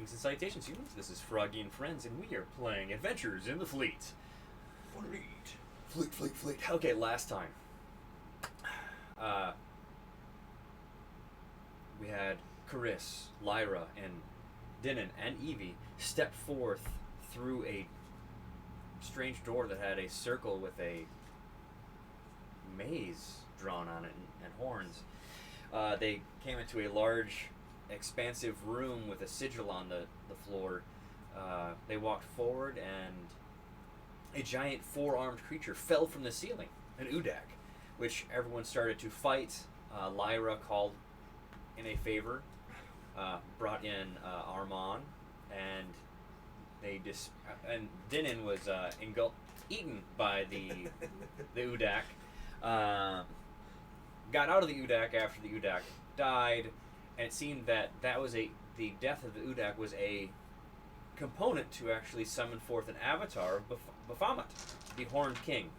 Greetings and salutations, humans. This is Froggy and Friends, and we are playing Adventures in the Fleet. Fleet. Okay, last time. We had Karis, Lyra, and Dinan and Evie step forth through a strange door that had a circle with a maze drawn on it and horns. They came into a large, expansive room with a sigil on the floor. They walked forward, and a giant four-armed creature fell from the ceiling, an Udak, which everyone started to fight. Lyra called in a favor, brought in Armand, and and Dinan was eaten by the Udak. Got out of the Udak after the Udak died, and it seemed that the death of the Udak was a component to actually summon forth an avatar of Baphomet, the Horned King.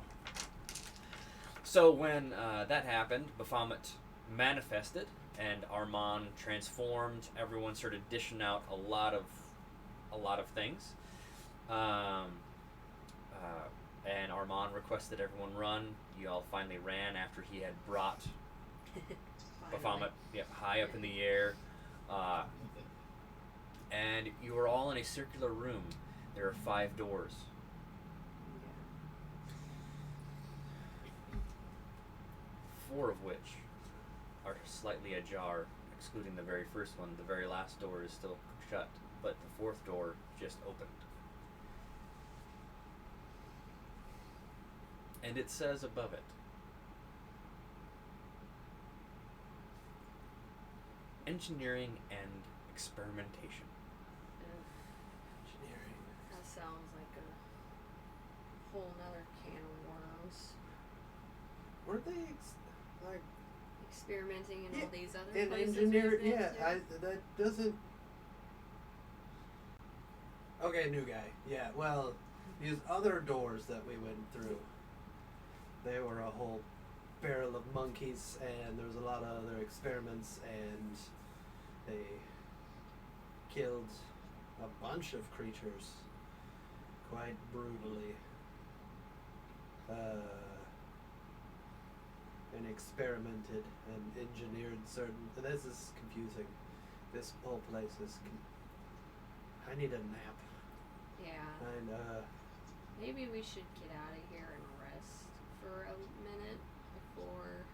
So when that happened, Baphomet manifested, and Armand transformed. Everyone started dishing out a lot of things. And Armand requested everyone run. You all finally ran after he had brought Baphomet high up in the air. And you were all in a circular room. There are 5 doors. Yeah. 4 of which are slightly ajar, excluding the very first one. The very last door is still shut, but the 4th door just opened. And it says above it, engineering and experimentation. Engineering. That sounds like a whole nother can of worms. Weren't they like Experimenting in all these other in places? engineering? we've been Yeah, to? that doesn't. Okay, new guy. Yeah, well, these other doors that we went through, they were a whole barrel of monkeys, and there was a lot of other experiments, and they killed a bunch of creatures quite brutally. And experimented and engineered certain. This is confusing. This whole place is. I need a nap. Yeah. And Maybe we should get out of here and rest for a minute before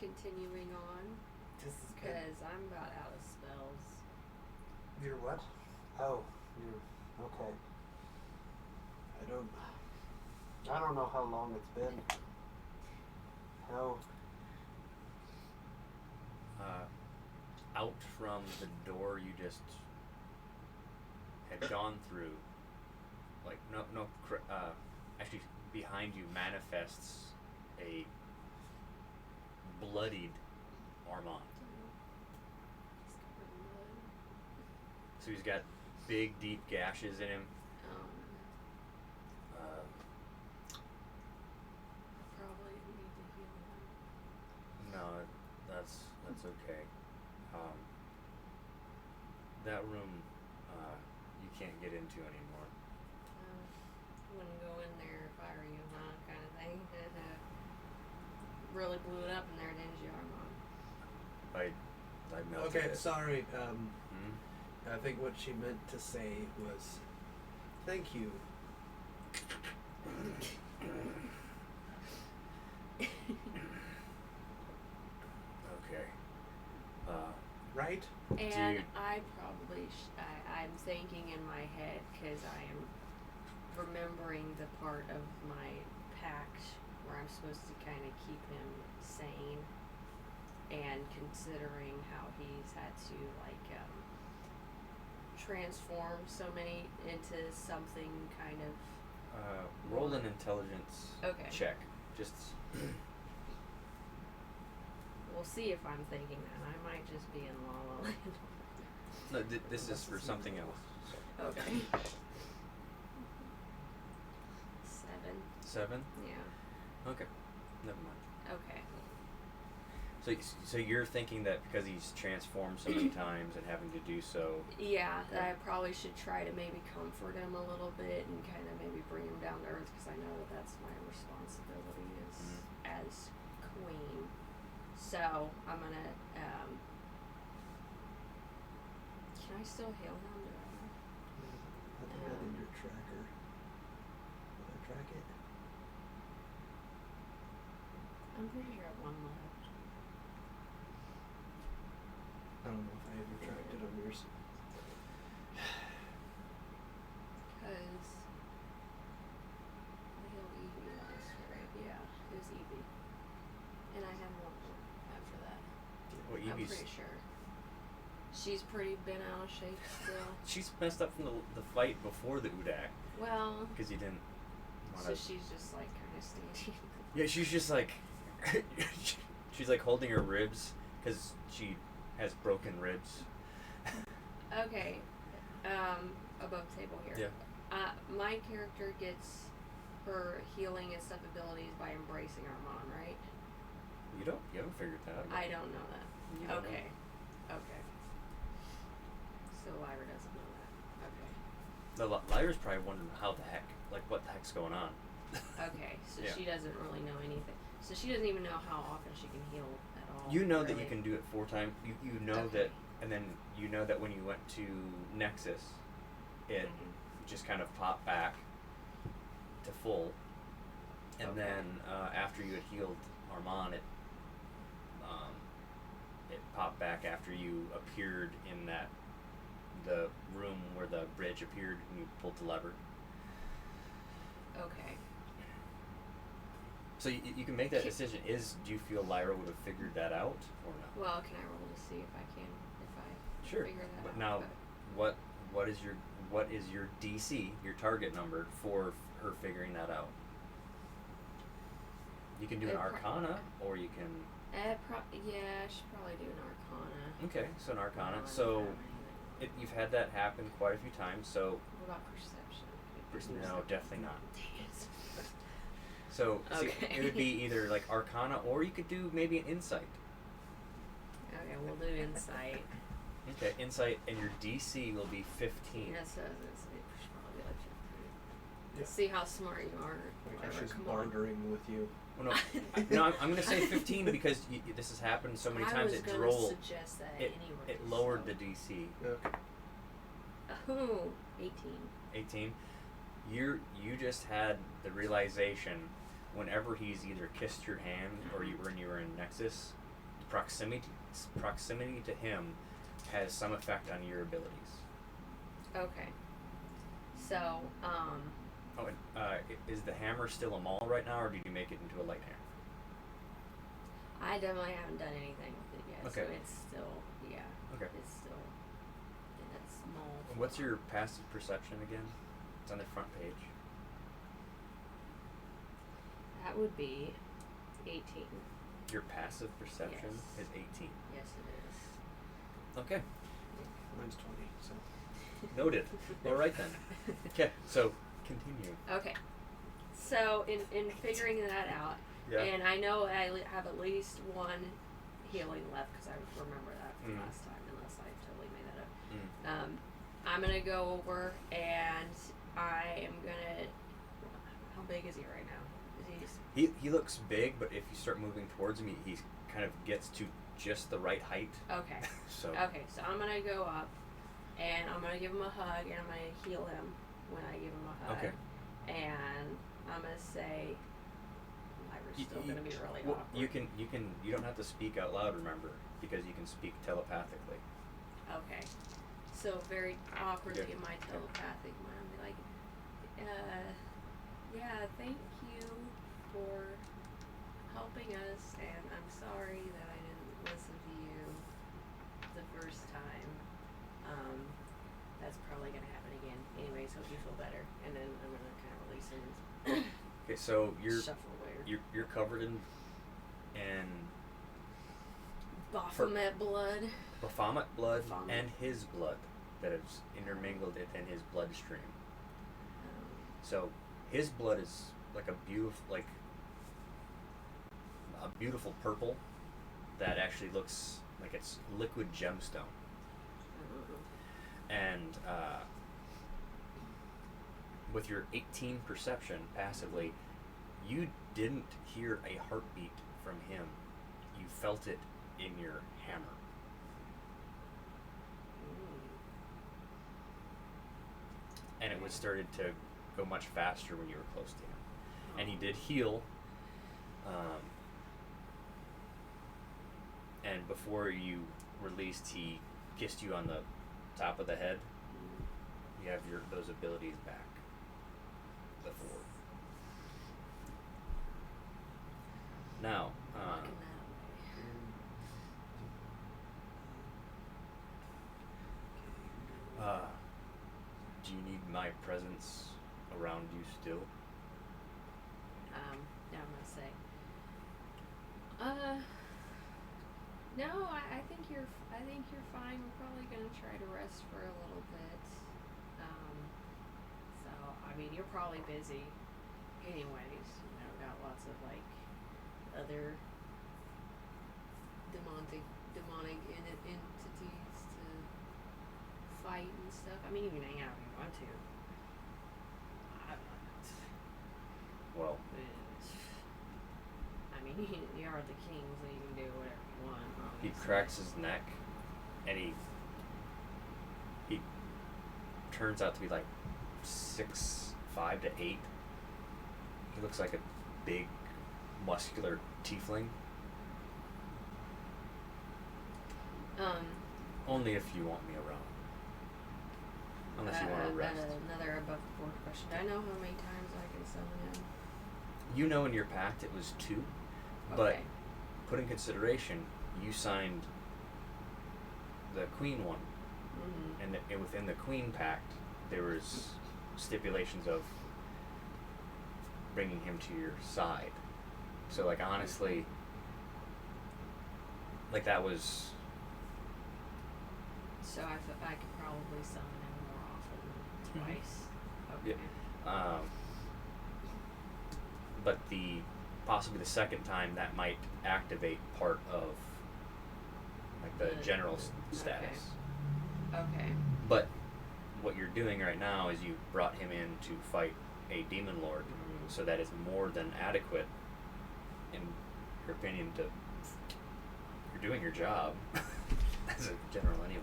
continuing on. this is good. Because I'm about out of spells. You're what? Oh, you're okay. I don't know how long it's been. How? Out from the door you just had gone through, like actually behind you manifests a bloodied Armand. So he's got big, deep gashes in him. Probably need to heal him. No, that's okay. That room you can't get into anymore. Wouldn't go in there if I were you, huh? Kind of thing. Really blew it up in there, didn't you, Armand? I melted Okay, it. sorry. I think what she meant to say was, thank you. Okay. Right? And Dude. I probably, I'm thinking in my head, because I am remembering the part of my pact where I'm supposed to kind of keep him sane, and considering how he's had to, like, transform so many into something kind of... Roll an intelligence check. Just... We'll see if I'm thinking that. I might just be in La La Land. No, this is for something else. Okay. 7. 7? Yeah. Okay. Never mind. Okay. So you're thinking that because he's transformed so many times and having to do so. Yeah, that Okay. I probably should try to maybe comfort him a little bit and kind of maybe bring him down to earth because I know that that's my responsibility as queen. So I'm gonna. Can I still heal him? Do I know? I think I did your tracker. Did I track it? I'm pretty sure I have one left. I don't know if I ever tracked it on yours. Because I healed Evie last, right? Yeah, it was Evie. And I have one more after that. Well, I'm Evie's pretty sure. She's pretty bent out of shape still. she's messed up from the fight before the Udak Well, because you didn't want so to. she's just like kind of standing. Yeah, she's just like she's like holding her ribs because she has broken ribs. Okay, above table here. Yeah. My character gets her healing and stuff abilities by embracing Armand, right? You haven't figured that out. Yet. I don't know that. You don't know. Okay. Okay. So Lyra doesn't know that. The Lyra's probably wondering how the heck, like what the heck's going on. Okay. So Yeah. she doesn't really know anything. So she doesn't even know how often she can heal at all. You know that really. you can do it 4 times. You know Okay. that, and then you know that when you went to Nexus, it Mhm. just kind of popped back to full, and Okay. then after you had healed Armand, it popped back after you appeared in the room where the bridge appeared and you pulled the lever. Okay. So you can make that decision. Do you feel Lyra would have figured that out or no? Well, can I roll to see if I can Sure. figure that But out? now, what is your DC, your target number for her figuring that out? You can do an It pro- Arcana, or you can. Yeah, I should probably do an Arcana. Okay, so an Arcana. I don't So have anything. you've had that happen quite a few times. So What about perception? no, definitely not. Dang it. So see, Okay. it would be either like Arcana, or you could do maybe an Insight. Okay, we'll do insight. Okay, Insight, and your DC will be 15. Yeah, so it's should probably be like 15. Yeah. See how smart you are. Like Whatever, she's come on. bartering with you. Well, no, I'm going to say 15 because this has happened so many I times. was It gonna drove. suggest that It, anyway. it lowered so. the DC. Okay. Oh, 18. 18. You just had the realization whenever he's either kissed your hand or when you were in Nexus, proximity to him has some effect on your abilities. Okay. So, Oh, and is the hammer still a maul right now, or did you make it into a light hammer? I definitely haven't done anything with it yet. Okay. So it's still, yeah. Okay. It's still in its mold. What's your passive perception again? It's on the front page. That would be 18. Your passive perception Yes. is 18. Yes, it is. Okay, Mine's 20, so. noted. All right then. Okay, so continue. Okay. So in figuring that out, Yeah. and I know I have at least one healing left because I remember that from Mm. last time, unless I totally made that up. Mm. I'm gonna go over and I am gonna. How big is he right now? Is He looks big, but if you start moving towards him, he kind of gets to just the right height. okay. So Okay, so I'm gonna go up and I'm gonna give him a hug and I'm gonna heal him when I give him a hug. Okay. And I'm gonna say Lyra's still gonna be really well, awkward. you don't have to speak out loud, remember, because you can speak telepathically. Okay. So very awkwardly Okay. in my telepathic mind, be like, yeah, thank you for helping us, and I'm sorry that I didn't listen to you the first time. That's probably gonna happen again. Anyways, hope you feel better. And then I'm gonna kind of release him and Okay, so shuffle away. you're covered in Baphomet blood. Baphomet blood Baphomet. and his blood that is intermingled within his bloodstream. So his blood is like a beautiful purple, that actually looks like it's liquid gemstone. And with your 18 perception passively, you didn't hear a heartbeat from him. You felt it in your hammer. And it was started to go much faster when you were close to him. And he did heal. And before you released, he kissed you on the top of the head. You have those abilities back. Before. Now, Locking that do you need my presence around you still? Yeah, I'm gonna say. No, I think you're fine. We're probably gonna try to rest for a little bit. So I mean, you're probably busy, anyways. You know, got lots of like other demonic entities to fight and stuff. I mean, you can hang out if you want to. I'm not. Well, I mean, you are the king, so you can do whatever you want. he Obviously. cracks his neck, and he turns out to be like 6'5" to 8". He looks like a big, muscular tiefling. Only if you want me around. Unless you want to rest. Another above board question. Do I know how many times I can summon him? You know in your pact it was 2, but Okay. put in consideration you signed the queen one, Mm-hmm. and within the queen pact there was stipulations of bringing him to your side. So like honestly, like that was So I could probably summon him more often, twice. Yeah. Okay. But possibly the second time that might activate part of like the general status. Okay. But what you're doing right now is you brought him in to fight a demon lord, Mhm. so that is more than adequate, in your opinion. You're doing your job as a general anyway.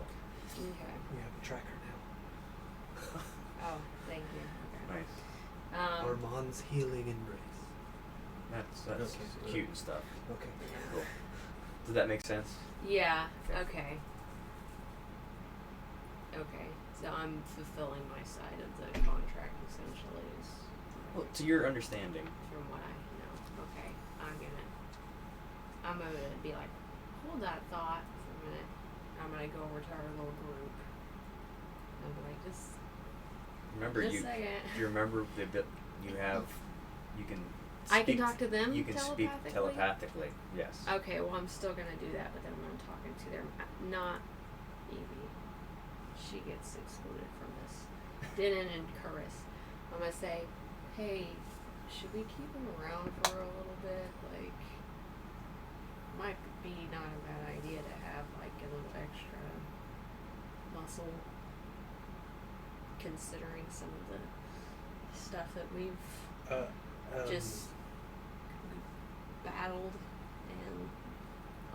Okay. We have a tracker now. Oh, thank you. Okay. Nice. Armand's healing embrace. That's Okay. cute and stuff. Okay. Cool. Does that make sense? Yeah. Okay. Okay. So I'm fulfilling my side of the contract, essentially, is Well, to your understanding. from what I know. Okay. I'm gonna be like, hold that thought for a minute. I'm gonna go over to our little group. I'm like, just Remember Just you. a second. Do you remember the bit you have? You can. I can speak- talk to them You can speak telepathically? telepathically. Yes. Okay, well, I'm still gonna do that, but then when I'm talking to them, not Evie. She gets excluded from this. Denon and Curris. I'm gonna say, hey, should we keep him around for a little bit? Like, might be not a bad idea to have, like, a little extra muscle, considering some of the stuff that we've just battled and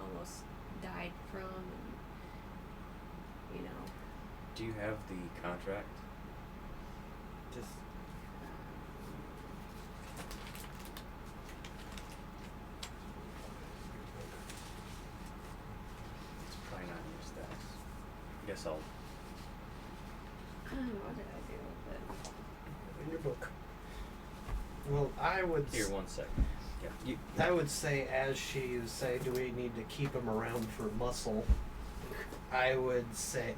almost died from, and you know, Do you have the contract? just It's probably not in your stats. I guess I'll. what did I do with it? in your book. Well, I would. Here, 1 second. Yeah. You. I would say, as she say, do we need to keep him around for muscle? I would say,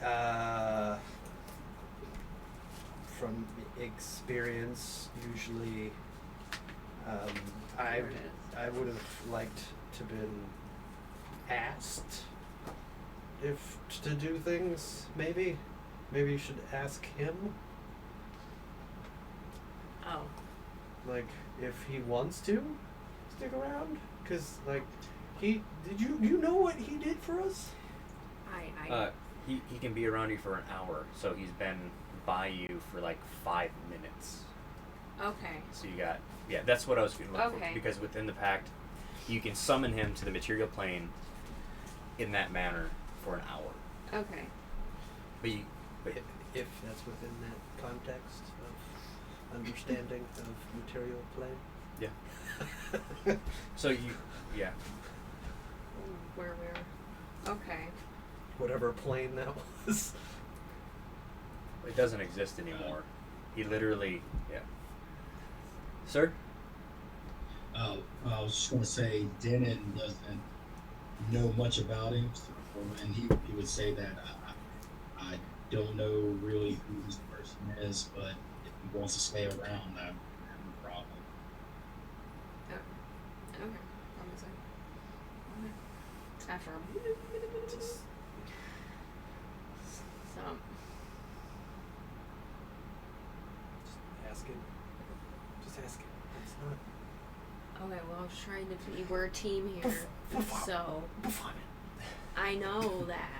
from experience, usually, There it is. I would have liked to been asked if to do things. Maybe you should ask him. Oh, Like, if he wants to stick around, because like You know what he did for us? He can be around you for an hour, so he's been by you for like 5 minutes. Okay. So you got, that's what I was looking Okay. for, because within the pact, you can summon him to the material plane in that manner for an hour. Okay. But If that's within that context of understanding of material plane. yeah. So yeah. Where we're. Okay. Whatever plane that was. It doesn't exist anymore. He literally, Sir? I was just going to say, Denon doesn't know much about him, and he would say that I don't know really who this person is, but if he wants to stay around, I have no problem. Okay. Promising. Okay. After. So. Just ask him. Just ask him. It's not. Okay. Well, I was trying to be. We're a team here, so. I know that.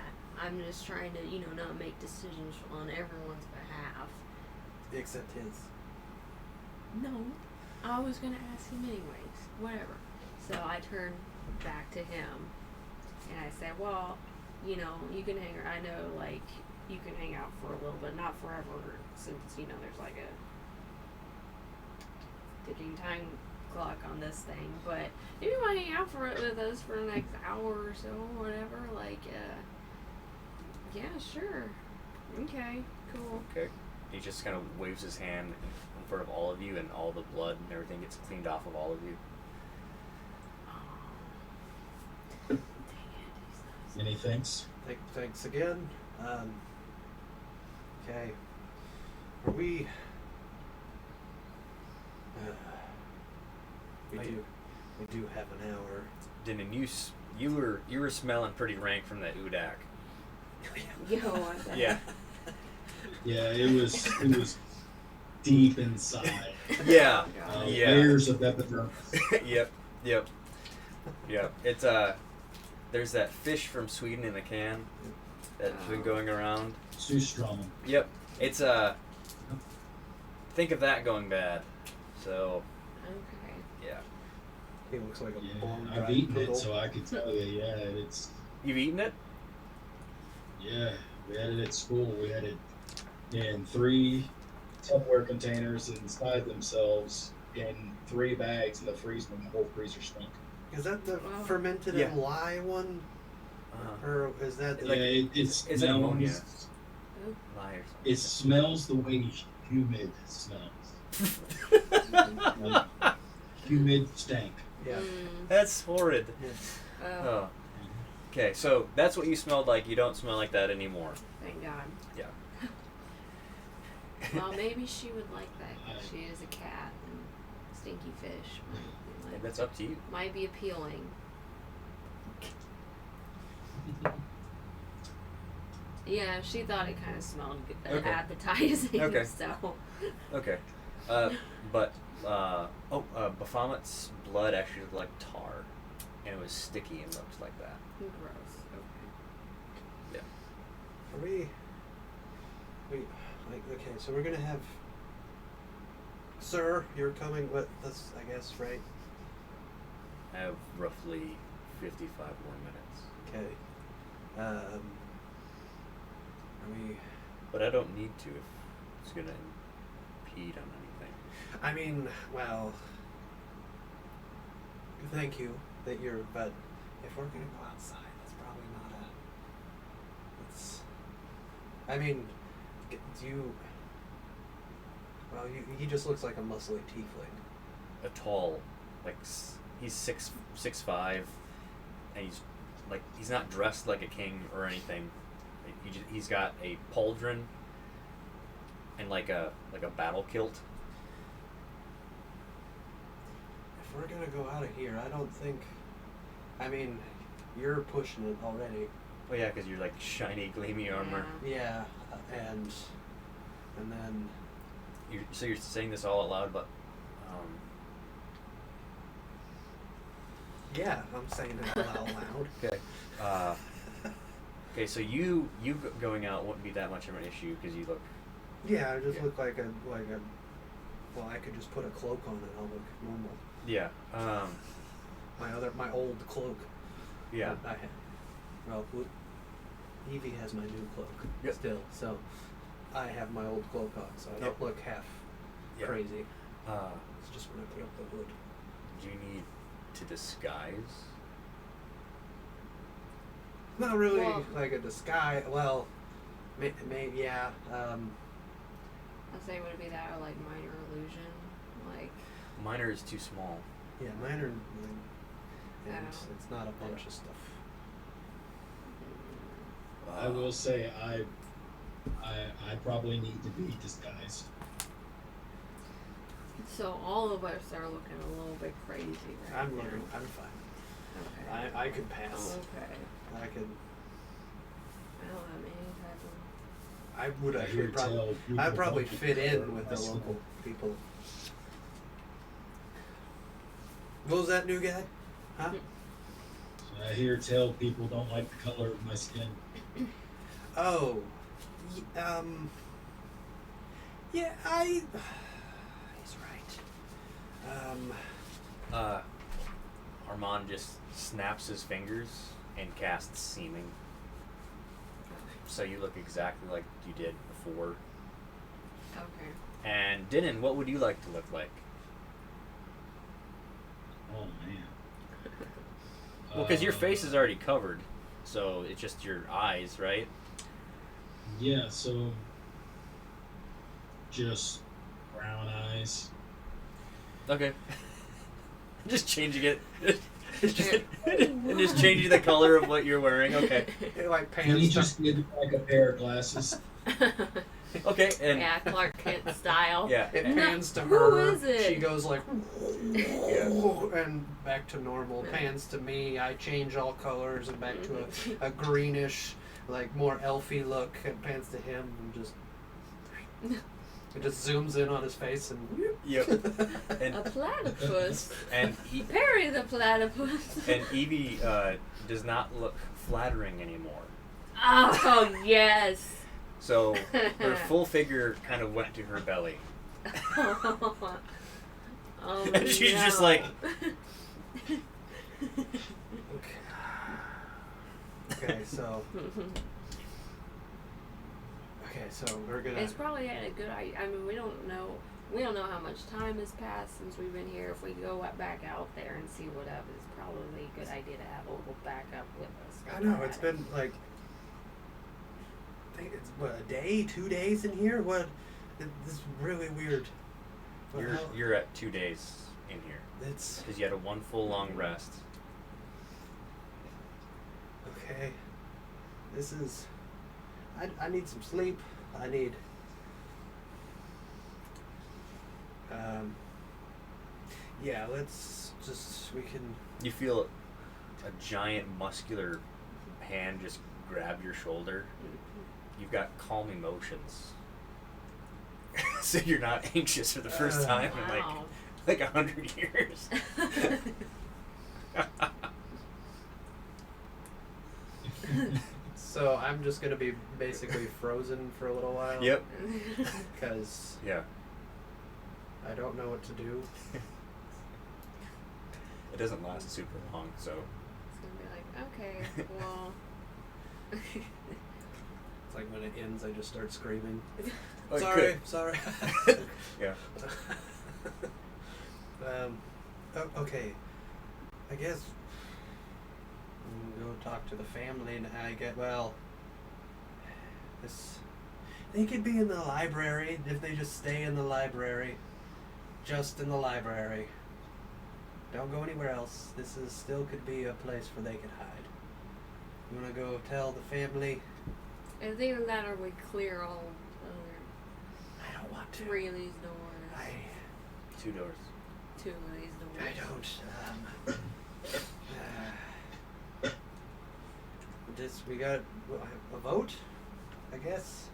I'm just trying to, not make decisions on everyone's behalf. Except his. No, I was gonna ask him anyways. Whatever. So I turned back to him, and I said, "Well, you can hang. I know, like, you can hang out for a little bit, not forever, since there's like a ticking time clock on this thing. But if you want to hang out with us for the next hour or so, whatever, like, yeah, sure, okay, cool." Okay. He just kind of waves his hand in front of all of you, and all the blood and everything gets cleaned off of all of you. Dang it, Any thanks? Thanks again. Okay. Are we? We do have an hour. Denon, you were smelling pretty rank from that Udak. Yo, I bet. Yeah. Yeah, it was deep inside. Yeah. Yeah. Layers of epidermis. Yep. It's there's that fish from Sweden in a can that's been going around. Surströmming. Yep. It's think of that going bad. So Okay. yeah. He looks like a Yeah, bone I've dried eaten poodle. it, so I can tell you. Yeah, it's You've eaten it? yeah. We had it at school. We had it in 3 Tupperware containers inside themselves in 3 bags in the freezer, and the whole freezer stunk. Is that the Wow. fermented Yeah. and lye one, or is that Like, Yeah, it it's an smells. ammonia. Oh. Liar. It smells the way humid smells. Like, humid stank. yeah. That's horrid. Yeah. Oh. Okay, so that's what you smelled like. You don't smell like that anymore. Thank God. Yeah. Well, maybe she would like that because she is a cat and stinky fish might, That's up to you. might be appealing. Yeah, she thought it kind of smelled good, Okay. appetizing. Okay. So. Okay. But Baphomet's blood actually looked like tar, and it was sticky and looked like that. Gross. Okay. Are we? Okay, so we're gonna have. Sir, you're coming with us, I guess, right? I have roughly 55 more minutes. Okay. Are we? But I don't need to if it's going to impede on anything. I mean, well. Thank you that you're. But if we're gonna go outside, that's probably not a. It's. I mean, do you? Well, he just looks like a muscly tiefling. A tall, he's 6'5", and he's not dressed like a king or anything. He's got a pauldron and like a battle kilt. If we're gonna go out of here, I don't think. I mean, you're pushing it already. Oh yeah, because you're like shiny, gleamy armor. Yeah, and then So you're saying this all out loud, but Yeah, I'm saying it all out loud. Okay. Okay, so going out wouldn't be that much of an issue because you look. Yeah, I just Yeah. look like a. Well, I could just put a cloak on and I'll look normal. Yeah. My old cloak. Yeah. I had. Well, Evie has my new cloak Yep. still, so I have my old cloak on, so I don't Yep. look half Yeah. crazy. Uh, It's just when I put up the hood. do you need to disguise? Not really Well- like a disguise. Well, maybe yeah. I'd say would it be that or like minor illusion? Like Minor is too small. Yeah, minor, and Oh. it's not a bunch of stuff. I will say I probably need to be disguised. so all of us are looking a little bit crazy right I'm now. looking. I'm fine. Okay. I could pass. Okay. I could. I don't have any type of. I would I hear actually probably. tell people I'd probably don't fit prefer in with my the skin. local people. What was that new guy? Huh? I hear tell people don't like the color of my skin. Oh. Yeah, he's right. Armand just snaps his fingers and casts seeming. So you look exactly like you did before. Okay. And Denon, what would you like to look like? Oh man. Well, because your face is already covered, so it's just your eyes, right? Yeah, so just brown eyes. Okay. Just changing it. And just changing the color of what you're wearing. Okay. It like Can you pans just get like a pair of glasses? Okay. And yeah, Clark Kent style. yeah. It and- pans to Who her. is it? She goes like, Yeah. and back to normal. Pans to me. I change all colors and back to a greenish, like more elfy look. And pans to him and just it just zooms in on his face and. Yep. A And platypus. and Perry the platypus. and Evie does not look flattering anymore. Oh yes. So her full figure kind of went to her belly. Oh, And she's just no. like- Okay, so we're gonna. It's probably a good idea. I mean, we don't know how much time has passed since we've been here. If we go back out there and see what up, it's probably a good idea to have a little backup with us. I know it's been like. I think it's what, a day, 2 days in here. This is really weird. What hell- You're at 2 days in here It's because you had a one full long rest. okay. This is. I need some sleep. I need. Yeah, we can. You feel a giant muscular hand just grab your shoulder. You've got calm emotions. So you're not anxious for the first time in Wow. like 100 years. So I'm just gonna be basically frozen for a little while. Yep. Because Yeah. I don't know what to do. It doesn't last super long, so It's gonna be like, okay, well. It's like when it ends, I just start screaming. Oh, sorry, good. sorry. Yeah. Okay. I guess I'm gonna go talk to the family and they could be in the library if they just stay in the library. Just in the library. Don't go anywhere else. This is still could be a place where they could hide. You wanna go tell the family? It's either that or we clear all other I don't want to. 3 of these doors. 2 doors. 2 of these doors. I don't. Just we got a vote, I guess.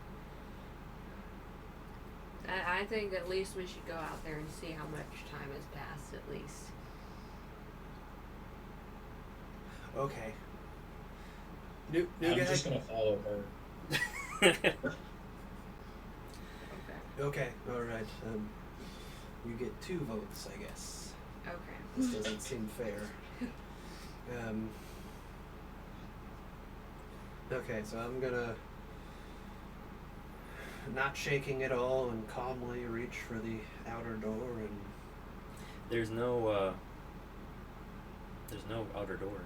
I think at least we should go out there and see how much time has passed, at least. Okay. New I'm guy. just gonna follow her. Okay. Okay. All right. You get 2 votes, I guess. Okay. This doesn't seem fair. Okay, so I'm gonna, not shaking at all, and calmly reach for the outer door and. There's no outer door.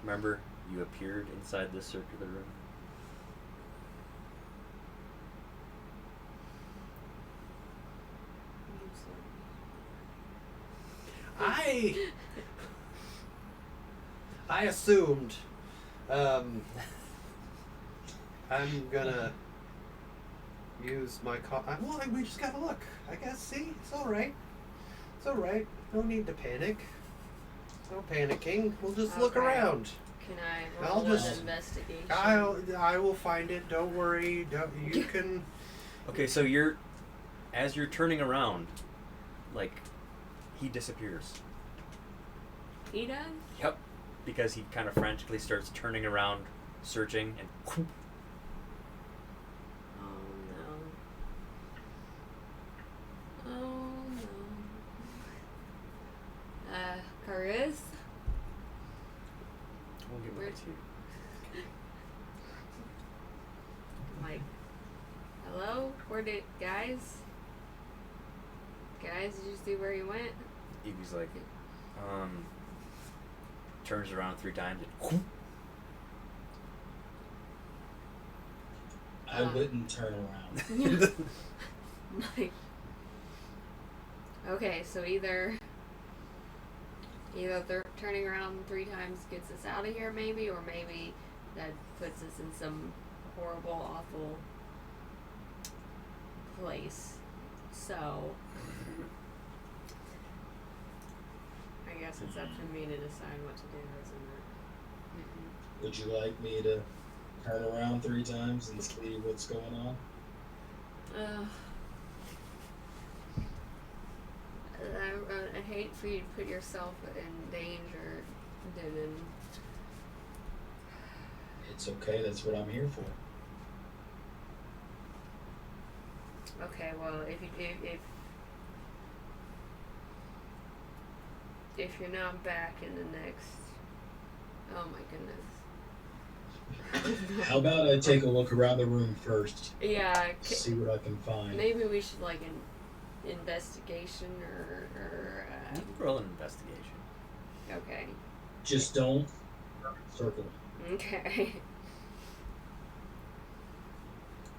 Remember, you appeared inside this circular room. I assumed. I'm gonna use my well, we just gotta look. I guess. See, it's all right. It's all right. No need to panic. No panicking. We'll just look Okay. around. Can I I'll roll an just- investigation? I will find it. Don't worry. You can. Okay, so as you're turning around, like, he disappears. He does? Yep. Because he kind of frantically starts turning around, searching, and whoop. Oh no. Oh no. Cariz? We'll get Where- back to you. Like, hello? Guys, did you see where he went? Evie's like, turns around 3 times and whoop. I wouldn't turn around. Like, okay, so either they're turning around 3 times gets us out of here, maybe, or maybe that puts us in some horrible, awful place. So, I guess it's up to me to decide what to do, isn't it? Would you like me to turn around 3 times and see what's going on? I hate for you to put yourself in danger, Dylan. It's okay. That's what I'm here for. Okay, well, if you're not back in the next, oh my goodness. How about I take a look around the room first, Yeah, see what I can find. maybe we should like an investigation or You can roll an investigation. okay. Just don't circle. Okay.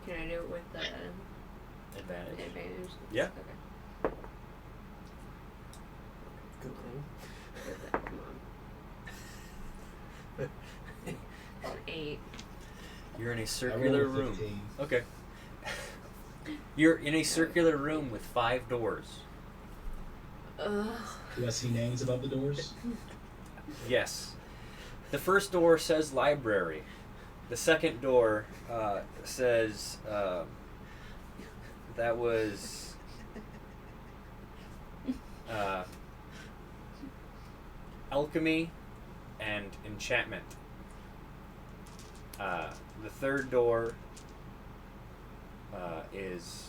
Can I do it with the Advantage. advantage? Yeah. Okay. Good thing. With it. Come on. An 8. You're in a I circular rolled a room. 15. Okay. You're in a circular room with 5 doors. Ugh. Do I see names above the doors? Yes. The first door says library. The second door says that was alchemy and enchantment. The third door is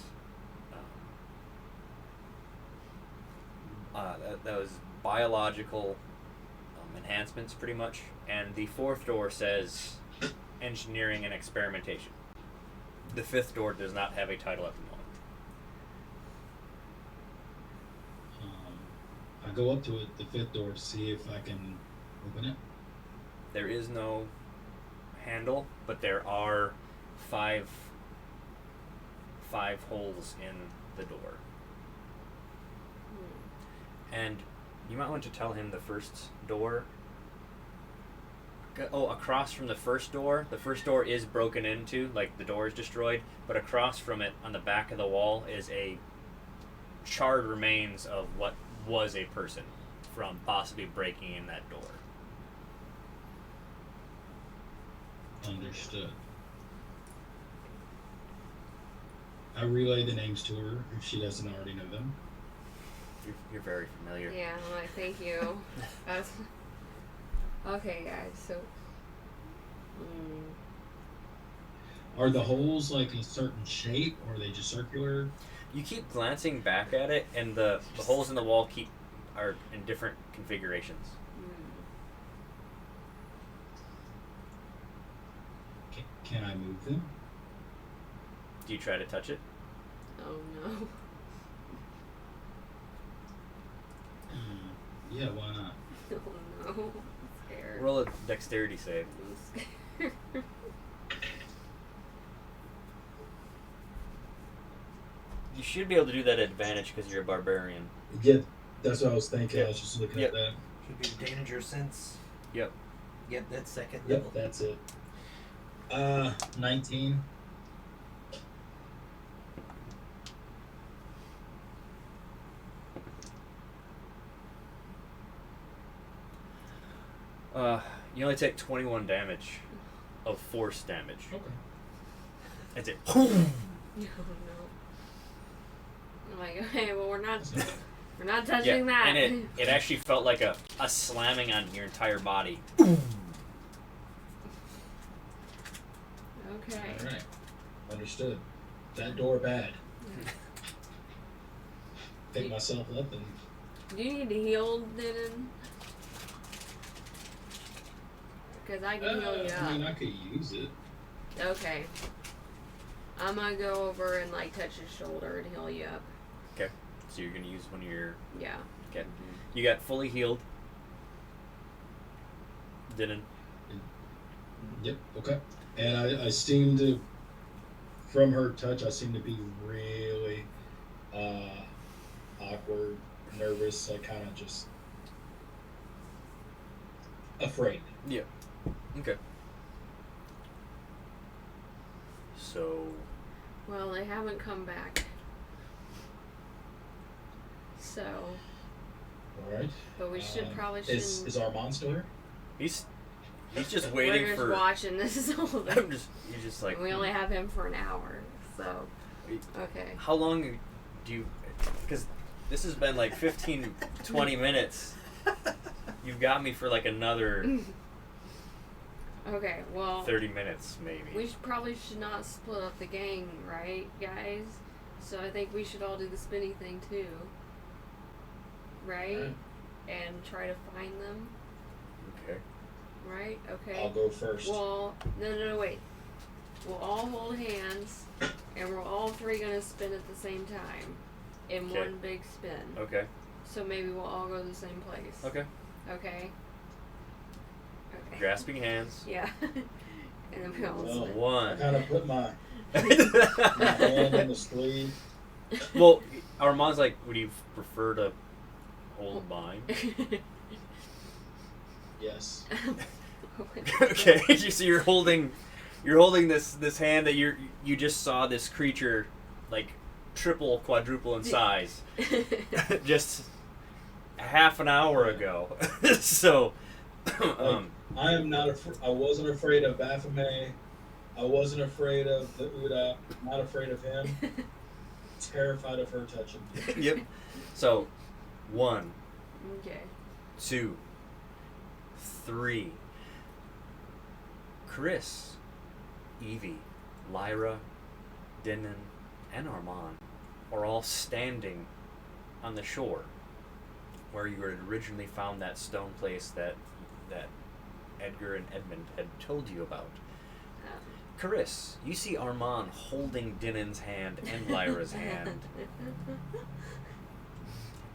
that was biological enhancements, pretty much. And the fourth door says engineering and experimentation. The fifth door does not have a title at the moment. I go up to it, the 5th door, to see if I can open it. There is no handle, but there are five holes in the door. And you might want to tell him the first door. Oh, across from the first door is broken into, like the door is destroyed, but across from it on the back of the wall is a charred remains of what was a person from possibly breaking in that door. Understood. I relay the names to her if she doesn't already know them. You're very familiar. Yeah, I'm like, thank you. Okay, guys, so. Are the holes like a certain shape, or are they just circular? You keep glancing back at it, and the holes in the wall are in different configurations. Can I move them? Do you try to touch it? Oh no. Yeah, why not? Oh no. I'm scared. Roll a dexterity save. I'm scared. You should be able to do that at advantage because you're a barbarian. Yeah, that's what I was thinking. Yep. I was just looking Yep. at that. Should be danger sense. Yep. Yep, that's second Yep, level. that's it. 19. You only take 21 damage of force damage. Okay. That's it. No, no. I'm like, okay, well we're not touching that. And it actually felt like a slamming on your entire body. Okay. All right. Understood. That door bad. Pick myself up and. Do you need to heal, Denon? Because I can heal you I mean, up. I could use it. Okay. I'm gonna go over and like touch his shoulder and heal you up. Okay. So you're gonna use one of your. Yeah. Okay. You got fully healed. Didn't. Yep. Okay. And I seem to, from her touch, I seem to be really awkward, nervous. I kind of just afraid. Yeah. Okay. So. Well, they haven't come back. So, All right. but we should probably Is shouldn't. Armand still here? He's just We're waiting just for. watching this whole I'm thing. he's just like. And we only have him for an hour, so okay. How long do you? Because this has been like 15, 20 minutes. You've got me for like another Okay, well, 30 minutes maybe. we should not split up the gang, right, guys? So I think we should all do the spinny thing too, right? Alright. And try to find them, Okay. right? Okay. I'll go first. Well, no, wait. We'll all hold hands, and we're all three gonna spin at the same time, in Okay. one big spin. Okay. So maybe we'll all go to the same place. Okay. Okay. Okay. Grasping hands. Yeah. And then we all Well, spin. I One. kind of put my hand in the sleeve. Well, Armand's like, would you prefer to hold mine? Yes. Okay. So you're holding this hand that you just saw this creature like triple, quadruple in size just half an hour ago. So I am not. I wasn't afraid of Baphomet. I wasn't afraid of the Uda. Not afraid of him. Terrified of her touching me. yep. So 1, Okay. 2, 3. Chris, Evie, Lyra, Denon, and Armand are all standing on the shore where you had originally found that stone place that Edgar and Edmund had told you about. Chris, you see Armand holding Denon's hand and Lyra's hand.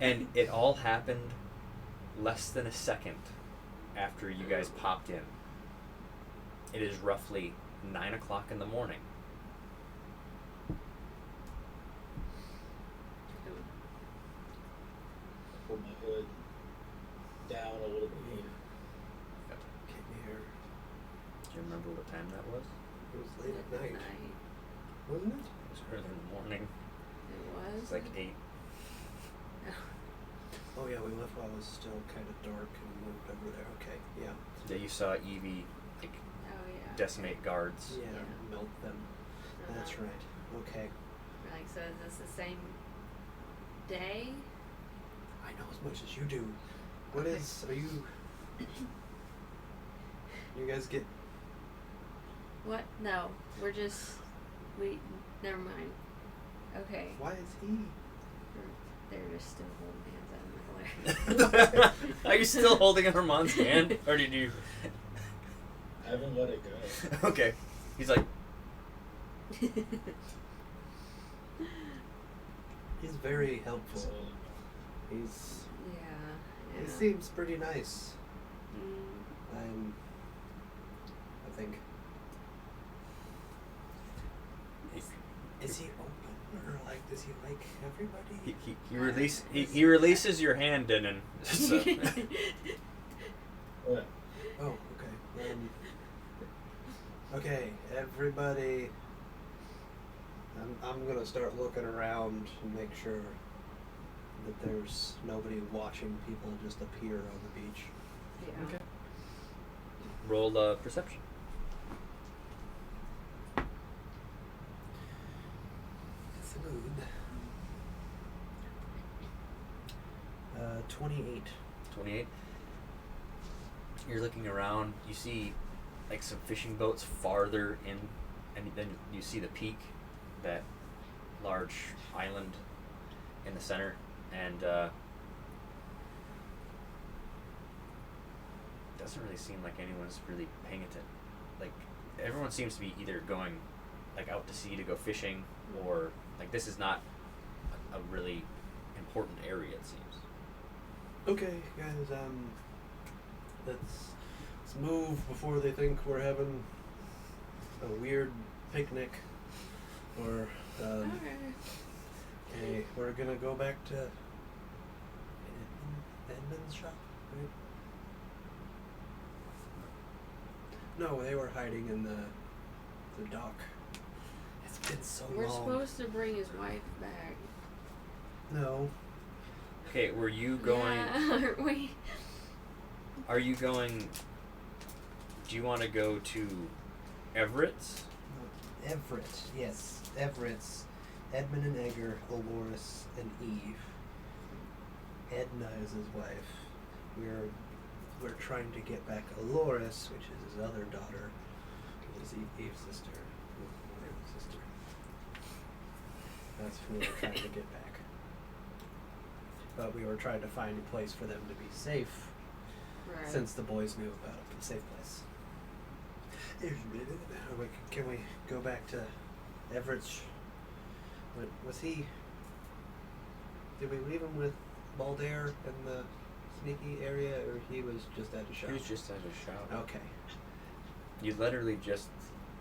And it all happened less than a second after you guys popped in. It is roughly 9 o'clock in the morning. Pull my hood down a little bit here. Came here. Do you remember what time that was? It was late at night, Night. wasn't it? It was early in the morning. It was. It's like 8. Oh yeah, we left while it was still kind of dark and moved over there. Okay, yeah. That you saw Evie like Oh yeah. decimate guards. Yeah, Yeah. melt them. That's right. Okay. Like, so is this the same day? I know as much as you do. What is? Are you? You guys get? What? No, we're just. Never mind. Okay. Why is he? They're just still holding hands out in the glare. Are you still holding Armand's hand, or did you? I haven't let it go. Okay. He's like, He's very helpful. So, He's. Yeah. He seems pretty nice. Mm, I think. Is he open or like? Does he like everybody? he releases your hand, Denon. So, what? Oh, okay. Okay, everybody. I'm gonna start looking around and make sure that there's nobody watching people just appear on the beach. yeah. Okay. Roll perception. It's a mood. 28. 28. You're looking around. You see, like, some fishing boats farther in, and then you see the peak, that large island in the center, and doesn't really seem like anyone's really paying attention. Like, everyone seems to be either going, like, out to sea to go fishing, or like this is not a really important area. It seems. Okay, guys. Let's move before they think we're having a weird picnic. Or okay, we're gonna go back to Edmund's shop, right? No, they were hiding in the dock. It's been so We're long. supposed to bring his wife back. No. Okay, were you going? Yeah, aren't we? Are you going? Do you want to go to Everett's? Everett, yes. Everett's. Edmund and Edgar, Aloris and Eve. Edna is his wife. We're trying to get back Aloris, which is his other daughter, who is Eve's sister. Eve's sister. That's who we're trying to get back. But we were trying to find a place for them to be safe, Right. since the boys knew about a safe place. Can we go back to Everett's? Was he? Did we leave him with Baldair in the sneaky area, or he was just at a shop? He was just at a shop. Okay. You literally just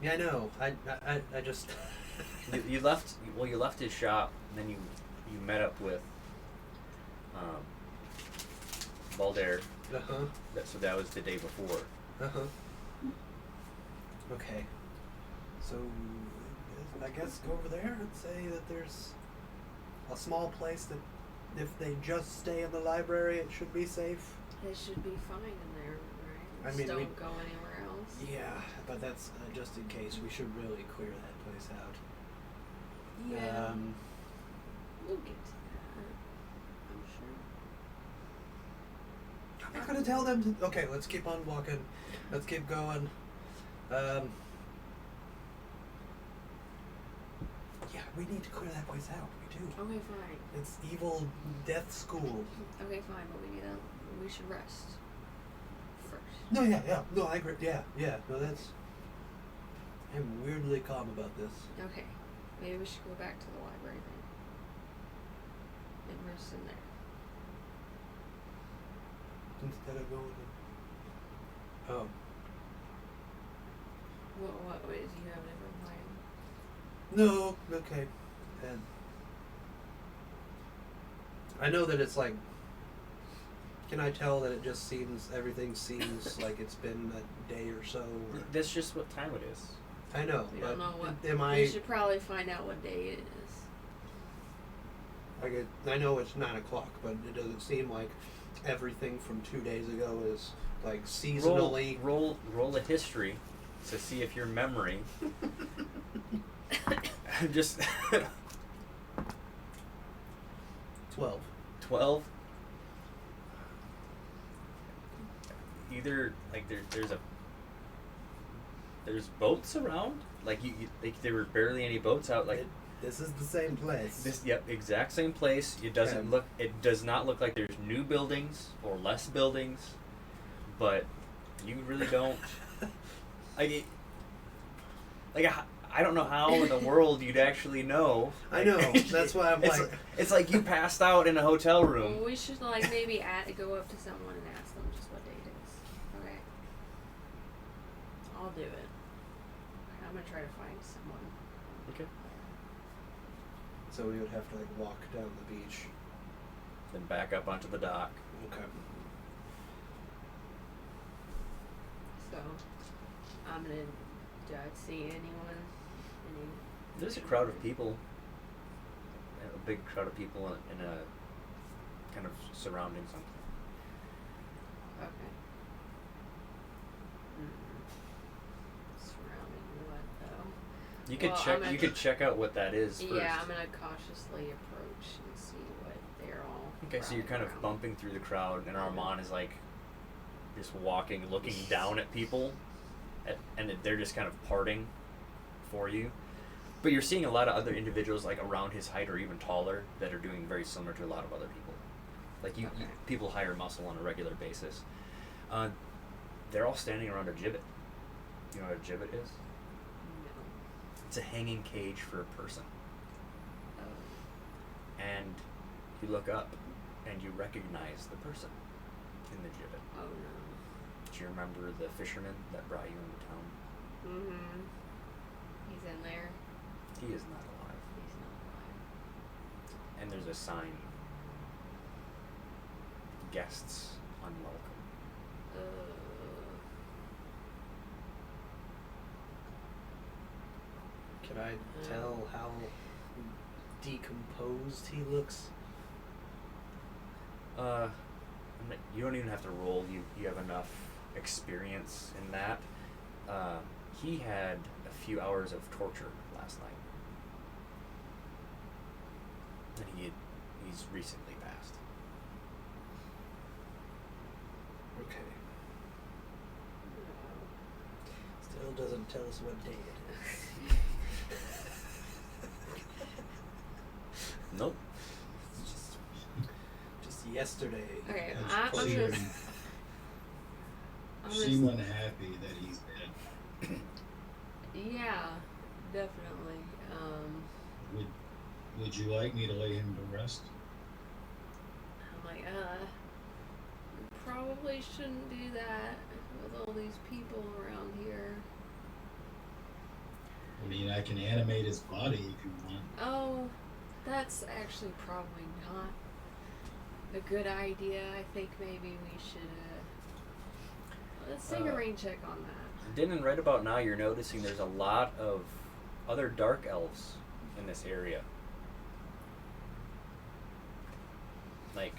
Yeah, I know. I just. you left. Well, you left his shop, and then you met up with Baldair. Uh huh. So that was the day before. Uh huh. Okay. So, I guess go over there and say that there's a small place that if they just stay in the library, it should be safe. They should be fine in there, right? I Just mean, don't go anywhere else. Yeah, but that's just in case. We should really clear that place out. Yeah. We'll get to that. I'm sure. I'm not gonna tell them to. Okay, let's keep on walking. Let's keep going. Yeah, we need to clear that place out. We do. Okay, fine. It's evil death school. Okay, fine, but we should rest first. No, yeah. No, I agree. Yeah. No, that's. I'm weirdly calm about this. Okay. Maybe we should go back to the library then. And rest in there. Instead of going. Oh. What ways do you have a different plan? No. Okay. And I know that it's like. Can I tell that it just seems everything seems like it's been a day or so? Or, That's just what time it is. I know, We but don't know what. am We I? should probably find out what day it is. I know it's 9 o'clock, but it doesn't seem like everything from 2 days ago is like seasonally. Roll a history to see if your memory just 12. 12. either like there's boats around. Like there were barely any boats out. Like This is the same place. this, yep, exact same place. It doesn't Okay. look. It does not look like there's new buildings or less buildings, but you really don't. Like, I don't know how in the world you'd actually know. I know. That's why I'm it's, like, it's like you passed out in a hotel room. Well, we should like maybe go up to someone and ask them just what date it is. Okay. I'll do it. I'm gonna try to find someone. Okay. so we would have to like walk down the beach. Then back up onto the dock. Okay. So I'm gonna. Do I see anyone? There's a crowd of people. A big crowd of people in a kind of surrounding something. Okay. Surrounding what though? You could Well, check. I'm gonna- You could check out what that is first. Yeah, I'm gonna cautiously approach and see what they're all. Okay, so you're kind of around. bumping through the crowd, and Armand is like just walking, looking down at people, and they're just kind of parting for you. But you're seeing a lot of other individuals like around his height or even taller that are doing very similar to a lot of other people. Like Okay. people hire muscle on a regular basis. They're all standing around a gibbet. You know what a gibbet is? No. It's a hanging cage for a person. Oh. And you look up, and you recognize the person in the gibbet. Oh no. Do you remember the fisherman that brought you into town? Mm-hmm. He's in there. He is not alive. He's not alive. And there's a sign. Guests unwelcome. Can I tell how decomposed he looks? You don't even have to roll. You have enough experience in that. He had a few hours of torture last night. And he's recently passed. Okay. Still doesn't tell us what day it is. Nope. Just yesterday. Okay, That's I'm clear. just. I'm Seem just. unhappy that he's dead. Yeah, definitely. Would you like me to lay him to rest? I'm like, we probably shouldn't do that with all these people around here. I mean, I can animate his body if you want. Oh, that's actually probably not a good idea. I think maybe we should, let's take a rain check on that. Then and right about now, you're noticing there's a lot of other dark elves in this area. Like,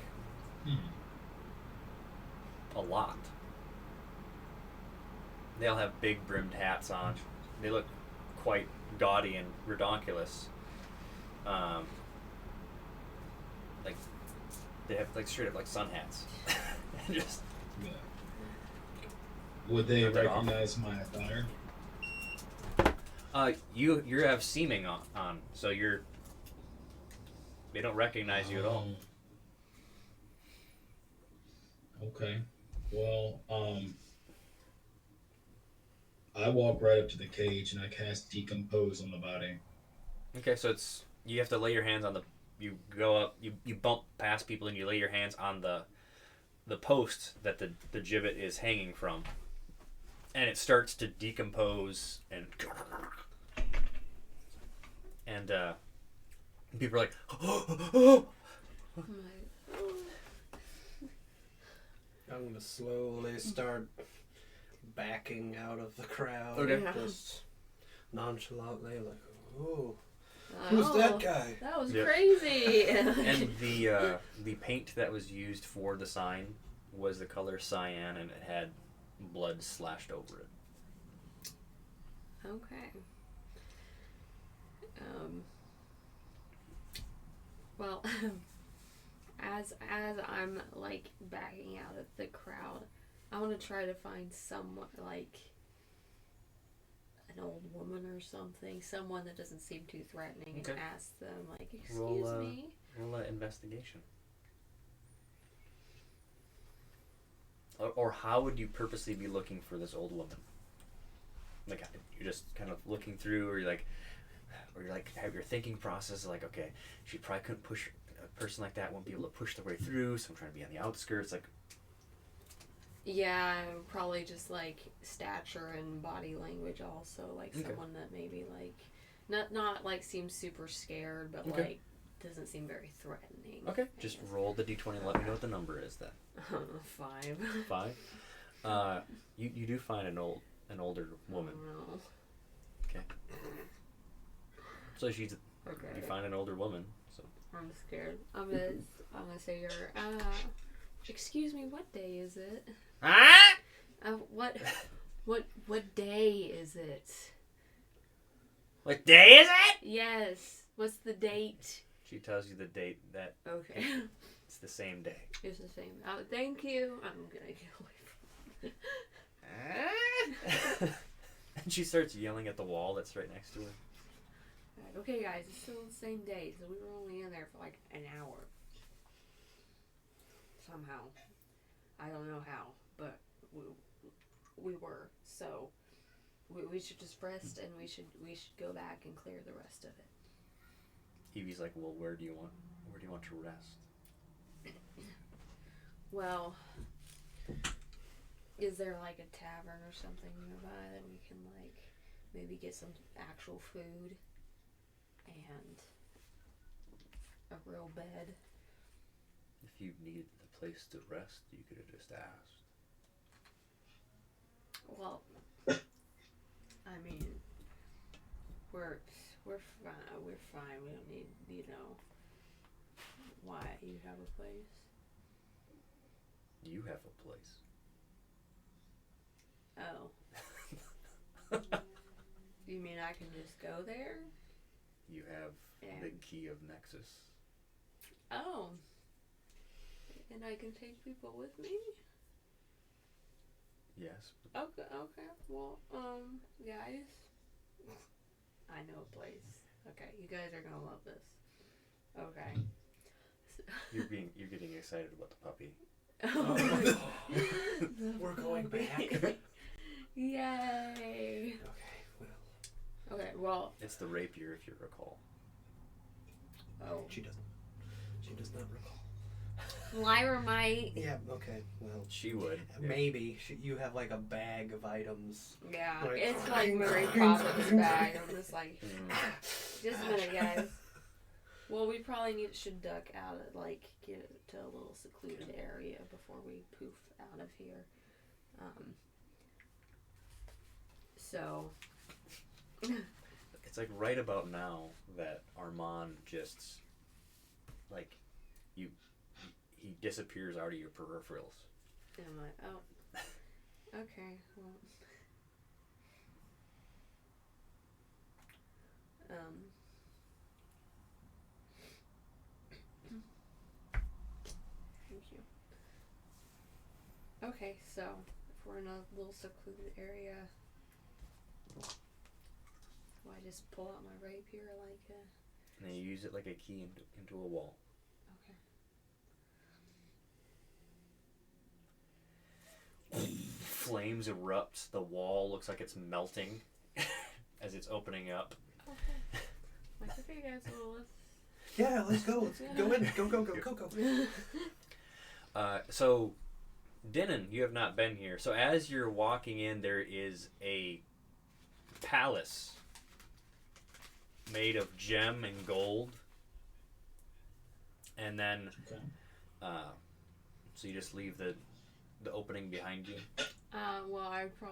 a lot. They all have big brimmed hats on. They look quite gaudy and redonkulous. Like, they have like straight up like sun hats. And just Yeah. Would they Turn that off. recognize my attire? you have seeming on, so they don't recognize you at all. Okay. Well, I walk right up to the cage and I cast Decompose on the body. Okay, so you have to lay your hands on you go up, you bump past people and you lay your hands on the post that the gibbet is hanging from. And it starts to decompose and people are like, I'm like, oh. I'm gonna slowly start backing out of the crowd. Okay. Yeah. Just nonchalantly, like, oh, who's that guy? That was Yep. crazy. and the paint that was used for the sign was the color cyan and it had blood slashed over it. Okay. Well, as I'm like backing out of the crowd, I want to try to find someone like an old woman or something, someone that doesn't seem too threatening, Okay. and ask them like, "Excuse Roll, me." Roll investigation. Or how would you purposely be looking for this old woman? Like you're just kind of looking through, or you're like have your thinking process like, okay, she probably couldn't push a person like that won't be able to push their way through, so I'm trying to be on the outskirts. Like, Yeah, probably just like stature and body language also, like Okay. someone that maybe like not like seems super scared, but Okay. like doesn't seem very threatening. okay, I just guess. roll the d20 and let me know what the number is then. 5. 5. You do find an older woman. Oh, no. So she's Okay. you find an older woman. So I'm scared. I'm gonna say her. Excuse me. What day is it? What day is it? what day is it? Yes. What's the date? She tells you the date that Okay. it's the same day. It's the same. Oh, thank you. I'm gonna get away from And she starts yelling at the wall that's right next to her. it. Okay, guys, it's still the same day, so we were only in there for like an hour. Somehow. I don't know how, but we were. So we should just rest, and we should go back and clear the rest of it. Evie's like, well, where do you want to rest? Well, is there like a tavern or something nearby that we can like maybe get some actual food and a real bed? If you needed a place to rest, you could have just asked. Well, I mean, we're fine. We're fine. We don't need, why you have a place. You have a place. Oh, you mean I can just go there? You have And- the key of Nexus. Oh, and I can take people with me? Yes. Okay. Well, guys, I know a place. Okay, you guys are gonna love this. Okay. You're getting excited about the puppy. We're going back. Yay! Okay, well, Okay, well, It's the rapier, if you recall. oh, she doesn't. She does not recall. Lyra might. Yeah. Okay. Well, She would. maybe you have like a bag of items. Yeah, Like, it's like Mary Poppins bag. I'm just like, just a minute, guys. Well, we probably should duck out of, like, get to a little secluded area before we poof out of here. So. It's like right about now that Armand just, like, he disappears out of your peripherals. And I'm like, oh, okay, well, thank you. Okay, so if we're in a little secluded area, do I just pull out my rapier like a? And then you use it like a key into a wall. Flames erupt. The wall looks like it's melting as it's opening up. Okay. Like, okay, guys, well, let's. Yeah, let's go. Let's go in. Go. So, Denon, you have not been here. So as you're walking in, there is a palace made of gem and gold. And then, Okay. so you just leave the opening behind you. Well, I would try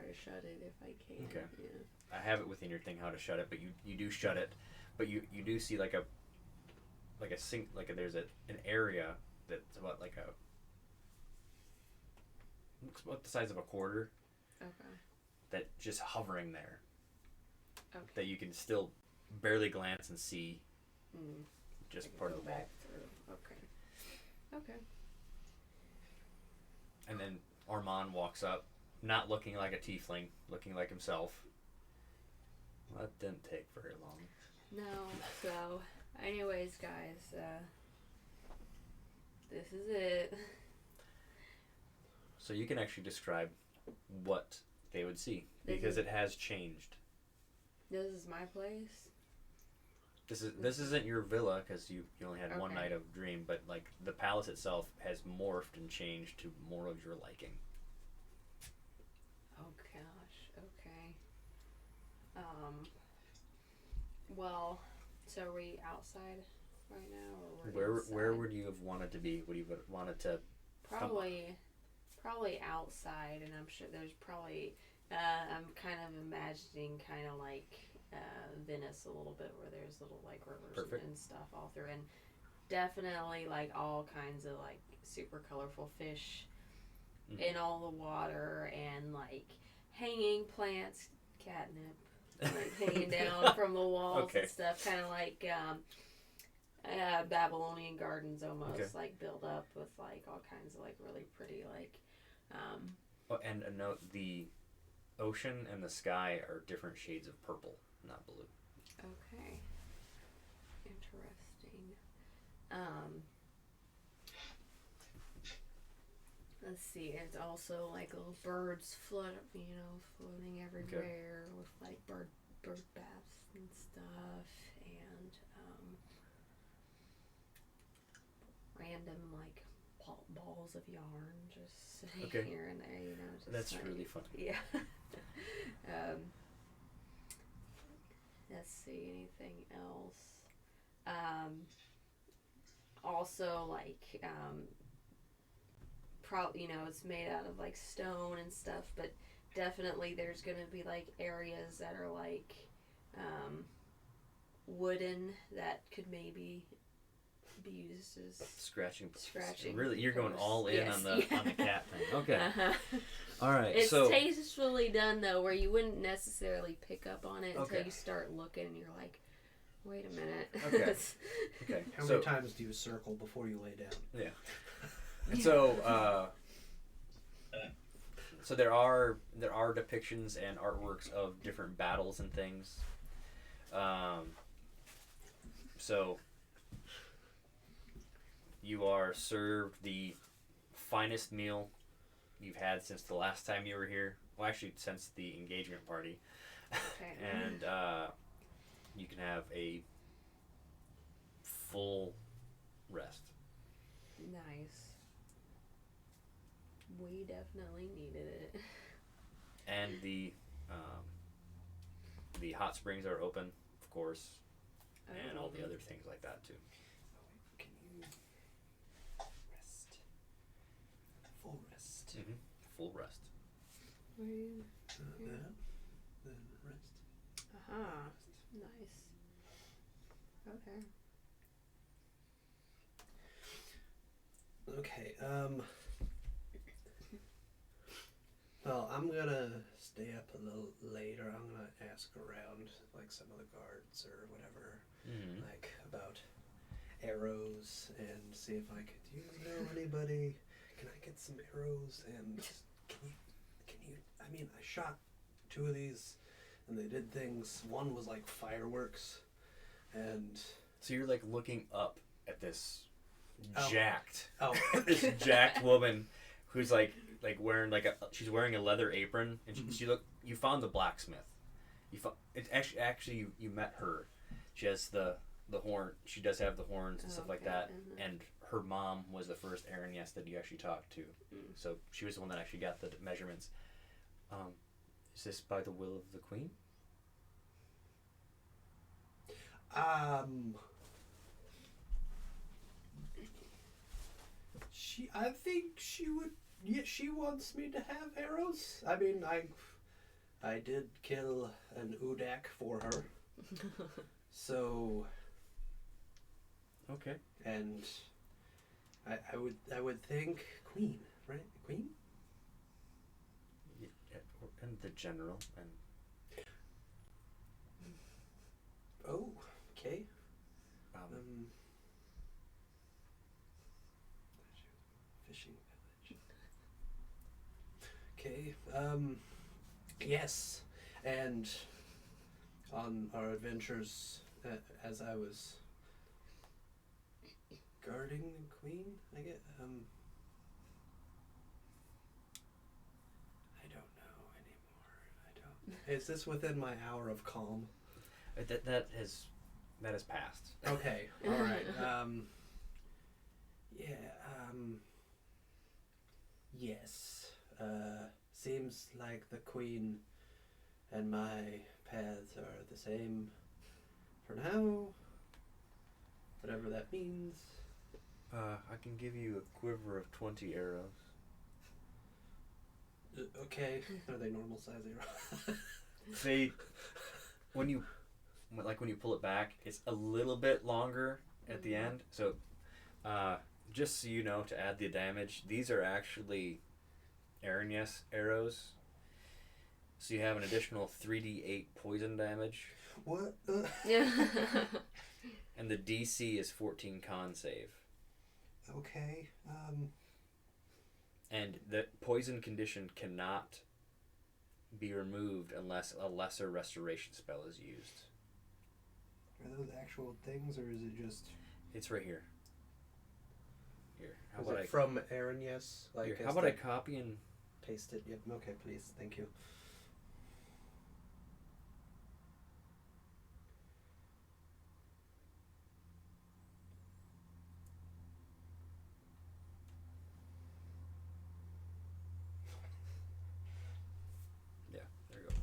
to shut it if I can. Okay. Yeah. I have it within your thing how to shut it, but you do shut it. But you do see like a sink, there's an area that's about looks about the size of a quarter. Okay. That just hovering there. Okay. That you can still barely glance and see. Just I can part of go the wall. back through. Okay. Okay. And then Armand walks up, not looking like a tiefling, looking like himself. Well, that didn't take very long. No, so, anyways, guys, this is it. So you can actually describe what they would see, because it has changed. This is my place. This isn't your villa, because you only had one Okay. night of dream, but like the palace itself has morphed and changed to more of your liking. Oh gosh, okay. Well, so are we outside right now, or we're Where inside? would you have wanted to be? Would you have wanted to? Probably outside, and I'm sure there's probably. I'm kind of imagining kind of like Venice a little bit, where there's little like rivers Perfect. and stuff all through, and definitely like all kinds of like super colorful fish in all the water, and like hanging plants, catnip, like hanging down from the walls Okay. and stuff, kind of like Babylonian gardens almost, Okay. like build up with like all kinds of like really pretty like Oh, and a note: the ocean and the sky are different shades of purple, not blue. okay, interesting. Let's see, it's also like little birds floating everywhere with like bird baths and stuff, and random like balls of yarn just sitting Okay. here and there, just That's like, really funny. yeah. Let's see, anything else? Also like it's made out of like stone and stuff, but definitely there's gonna be like areas that are like wooden that could maybe be used as Scratching. Really, you're going all in yes, on the yeah. on the cat thing. Okay. Uh-huh. All right. It's so tastefully done though, where you wouldn't necessarily pick up on it Okay. until you start looking and you're like, wait a minute. Okay. okay. How so many times do you circle before you lay down? yeah. And so so there are depictions and artworks of different battles and things. So you are served the finest meal you've had since the last time you were here. Well, actually, since the engagement party. Okay. And you can have a full rest. Nice. We definitely needed it. And the hot springs are open, of course, and all the other things like that too. Can you rest? Full rest. Mm-hmm. Full rest. That, then rest. Uh-huh. Nice. Okay. Okay, well, I'm gonna stay up a little later. I'm gonna ask around, like, some of the guards or whatever, Mm-hmm. like, about arrows, and see if I could, do you know anybody? Can I get some arrows? And can you, I mean, I shot 2 of these, and they did things. One was, like, fireworks, and... So you're like looking up at this Oh. jacked, Oh. this jacked woman who's like wearing she's wearing a leather apron, and you found the blacksmith. It's actually you met her. She has the horn. She does have the horns and stuff like Okay, that. mhm. And her mom was the first Arañez that you actually talked to. So she was the one that actually got the measurements. Is this by the will of the queen? I think she would. Yeah, she wants me to have arrows. I mean, I did kill an Udak for her. So, Okay. and I would think queen, right? Queen? Yeah, and the general and Oh, okay. um, Fishing village. Yes. And on our adventures, as I was guarding the queen, I get, I don't know anymore. I don't. Is this within my hour of calm? That has passed. Okay. All right. Yeah. Yes. Seems like the queen and my paths are the same for now. Whatever that means. I can give you a quiver of 20 arrows. Okay. Are they normal size arrows? They, when you pull it back, it's a little bit longer at the end. So, just so you know, to add the damage, these are actually Aranyes arrows. So you have an additional 3d8 poison damage. What? Yeah. And the DC is 14 con save. Okay. And the poison condition cannot be removed unless a lesser restoration spell is used. Are those actual things, or is it just? It's right here. Here. How Is about it from Aranyes? Like, here, is how about I that- copy and paste it? Yep. Okay, please. Thank you. there you go.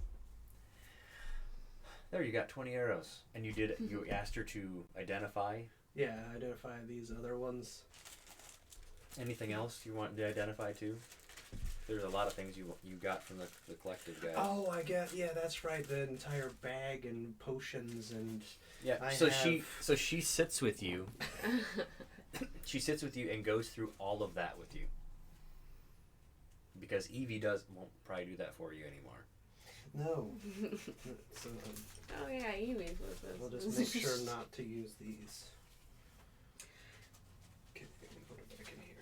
There, you got 20 arrows, and you did. You asked her to identify. Yeah, identify these other ones. Anything else you want to identify too? There's a lot of things you got from the collective guys. Oh, I get. Yeah, that's right. The entire bag and potions and. Yeah. I She sits with you. She sits with you and goes through all of that with you. Because Evie won't probably do that for you anymore. No. So, Oh yeah, Evie's with us. we'll just make sure not to use these. Okay, put it back in here.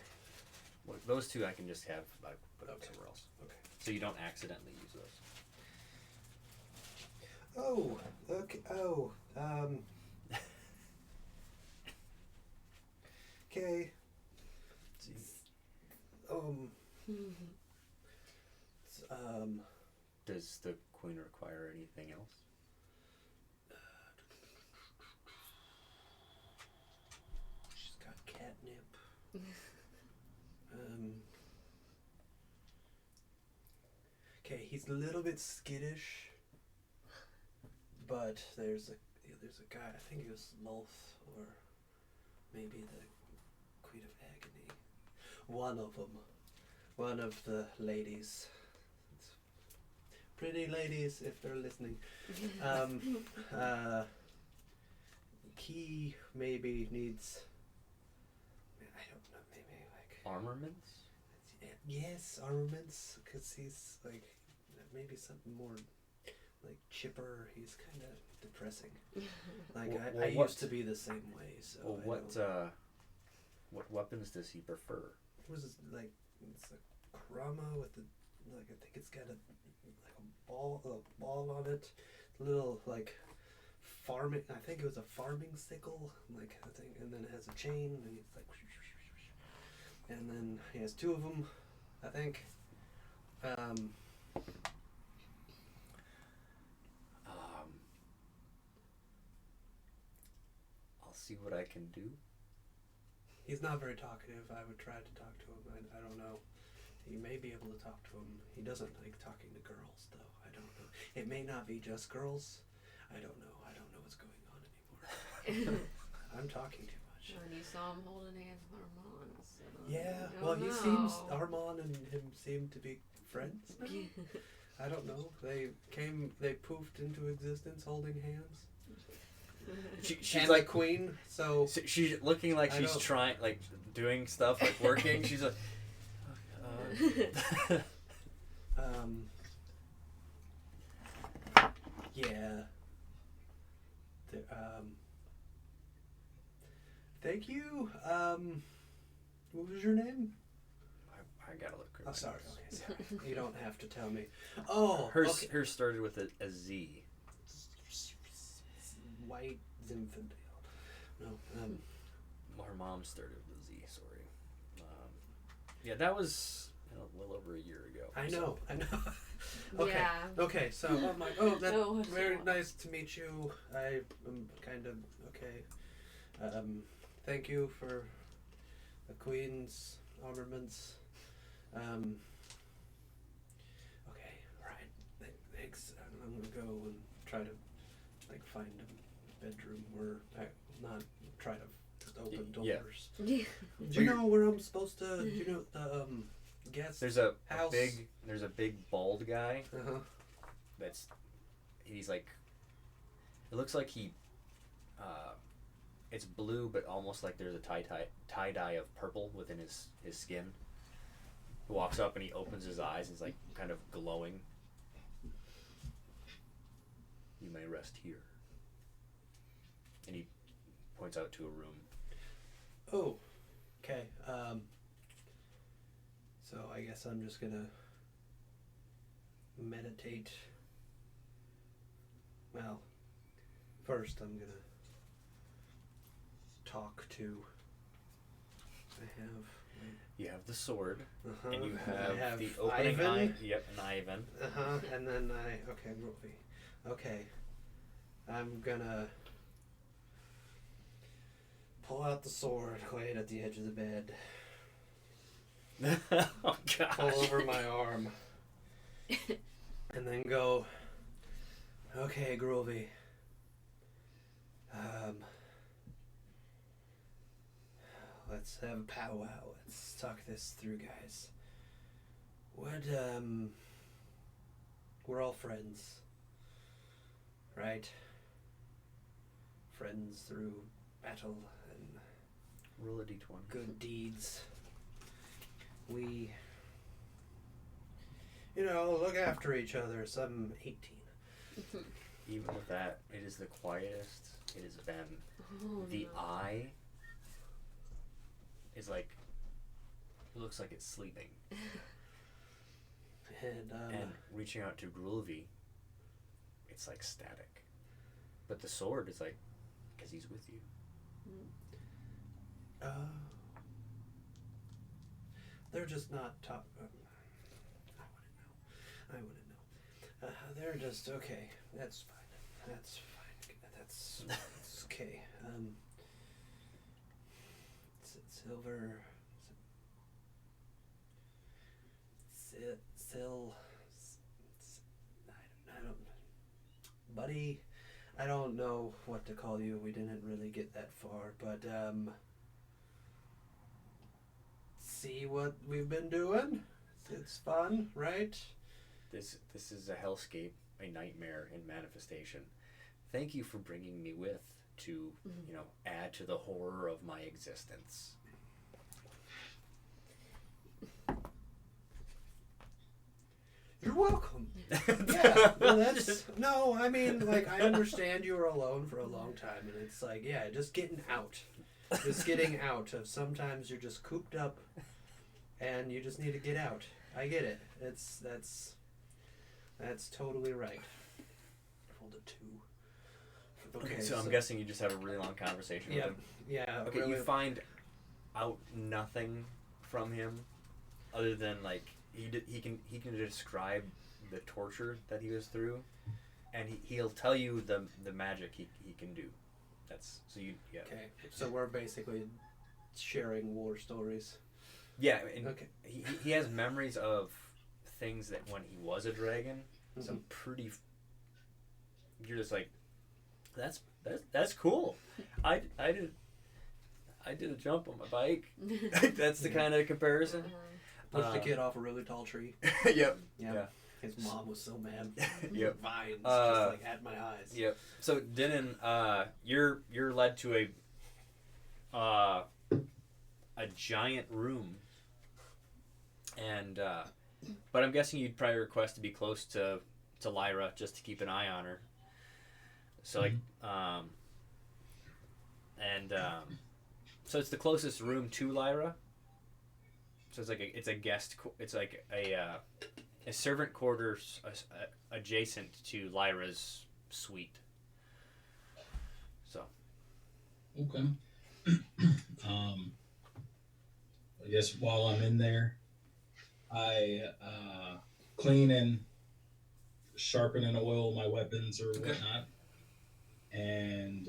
Well, those two I can just have put Okay. somewhere else. Okay. So you don't accidentally use those. Oh, okay. Oh, okay. See? Does the queen require anything else? She's got catnip. Okay, he's a little bit skittish, but there's a guy. I think it was Lolth or maybe the Queen of Agony. One of them. One of the ladies. Pretty ladies, if they're listening. He maybe needs. I don't know. Maybe like. Armaments? Yes, armaments, because he's like maybe something more like chipper. He's kind of depressing. Like Well, I what- used to be the same way. So Well, what weapons does he prefer? it was like it's a Krama with the like I think it's got a ball on it, little like farming. I think it was a farming sickle, like I think, and then it has a chain, and it's like, and then he has two of them, I think. I'll see what I can do. He's not very talkative. I would try to talk to him. I don't know. He may be able to talk to him. He doesn't like talking to girls, though. I don't know. It may not be just girls. I don't know. I don't know what's going on anymore. I'm talking too much. And you saw him holding hands with Armand. So Yeah. I Well, don't he know. seems Armand and him seem to be friends now. I don't know. They poofed into existence holding hands. She's And like the queen. So she's looking like I she's don't- trying, like doing stuff, like working. She's like, yeah. Thank you. What was your name? I I gotta look. Oh, sorry. Okay, sorry. You don't have to tell me. Oh, Hers okay. hers started with a Z. White Zinfandel. No. Her mom started with a Z. Sorry. Yeah, that was well over a year ago. I know. Okay. Yeah. Okay. So I'm like, oh, that's No, it's very not. nice to meet you. I am kind of okay. Thank you for the Queen's armaments. Okay. All right. Thanks. I'm gonna go and try to find a bedroom where I not try to open Yeah. doors. Yeah. Do you know where I'm supposed to? Do you know the guest? There's a house. big bald guy Uh-huh. he's like, it looks like it's blue but almost like there's a tie dye of purple within his skin. He walks up and he opens his eyes and he's like kind of glowing. You may rest here. And he points out to a room. Oh, okay. So I guess I'm just gonna meditate. Well, first I'm gonna talk to. You have the sword, Uh-huh. and you I have the opening Ivan. eye. Yep, an Ivan. Uh-huh. And then okay, Rory. Okay. I'm gonna pull out the sword, lay it at the edge of the bed, Oh gosh. pull over my arm, and then go, okay, Groovy. Let's have a powwow. Let's talk this through, guys. We're all friends, right? Friends through battle and Roll a d20. good deeds. We, look after each other. Some 18. Even with that, it is the quietest it has been. Oh, The no. eye is like, it looks like it's sleeping. And, And reaching out to Groovy, it's like static. But the sword is like, because he's with you. they're just not top. I wouldn't know. They're just okay. That's fine. That's okay. Silver. I don't. Buddy, I don't know what to call you. We didn't really get that far, but see what we've been doing? It's fun, right? This is a hellscape, a nightmare in manifestation. Thank you for bringing me with to, add to the horror of my existence. You're welcome. Yeah, well, that's no. I mean, I understand you were alone for a long time, and it's like, yeah, just getting out, of. Sometimes you're just cooped up, and you just need to get out. I get it. That's totally right. Rolled a 2. Okay, so I'm guessing you just have a really long conversation with him. Yeah. Okay, really, you find out nothing from him, other than he can describe the torture that he was through, and he'll tell you the magic he can do. That's so you yeah. Okay, so we're basically sharing war stories. Yeah, and Okay. he has memories of things that when he was a dragon, some pretty. You're just like, that's cool. I did a jump on my bike. That's the kind of comparison. Pushed a kid off a really tall tree. Yep. Yeah. Yeah. His mom was so mad. Yep. Vines just at my eyes. Yep. So Denon, you're led to a giant room, and but I'm guessing you'd probably request to be close to Lyra just to keep an eye on her. So so it's the closest room to Lyra. So it's a guest. It's like a servant quarters adjacent to Lyra's suite. So. Okay. I guess while I'm in there, I clean and sharpen and oil my weapons or Okay. whatnot, and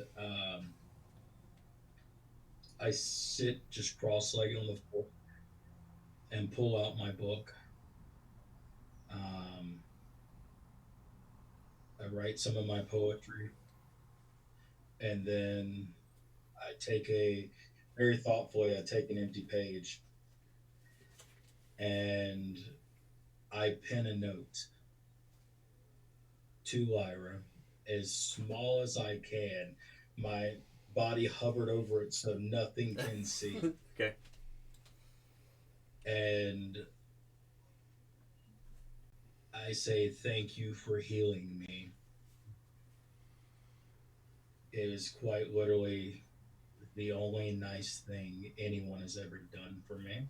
I sit just cross-legged on the floor and pull out my book. I write some of my poetry, and then I take very thoughtfully, I take an empty page and I pen a note to Lyra as small as I can. My body hovered over it so nothing can see. Okay. And I say, thank you for healing me. It is quite literally the only nice thing anyone has ever done for me.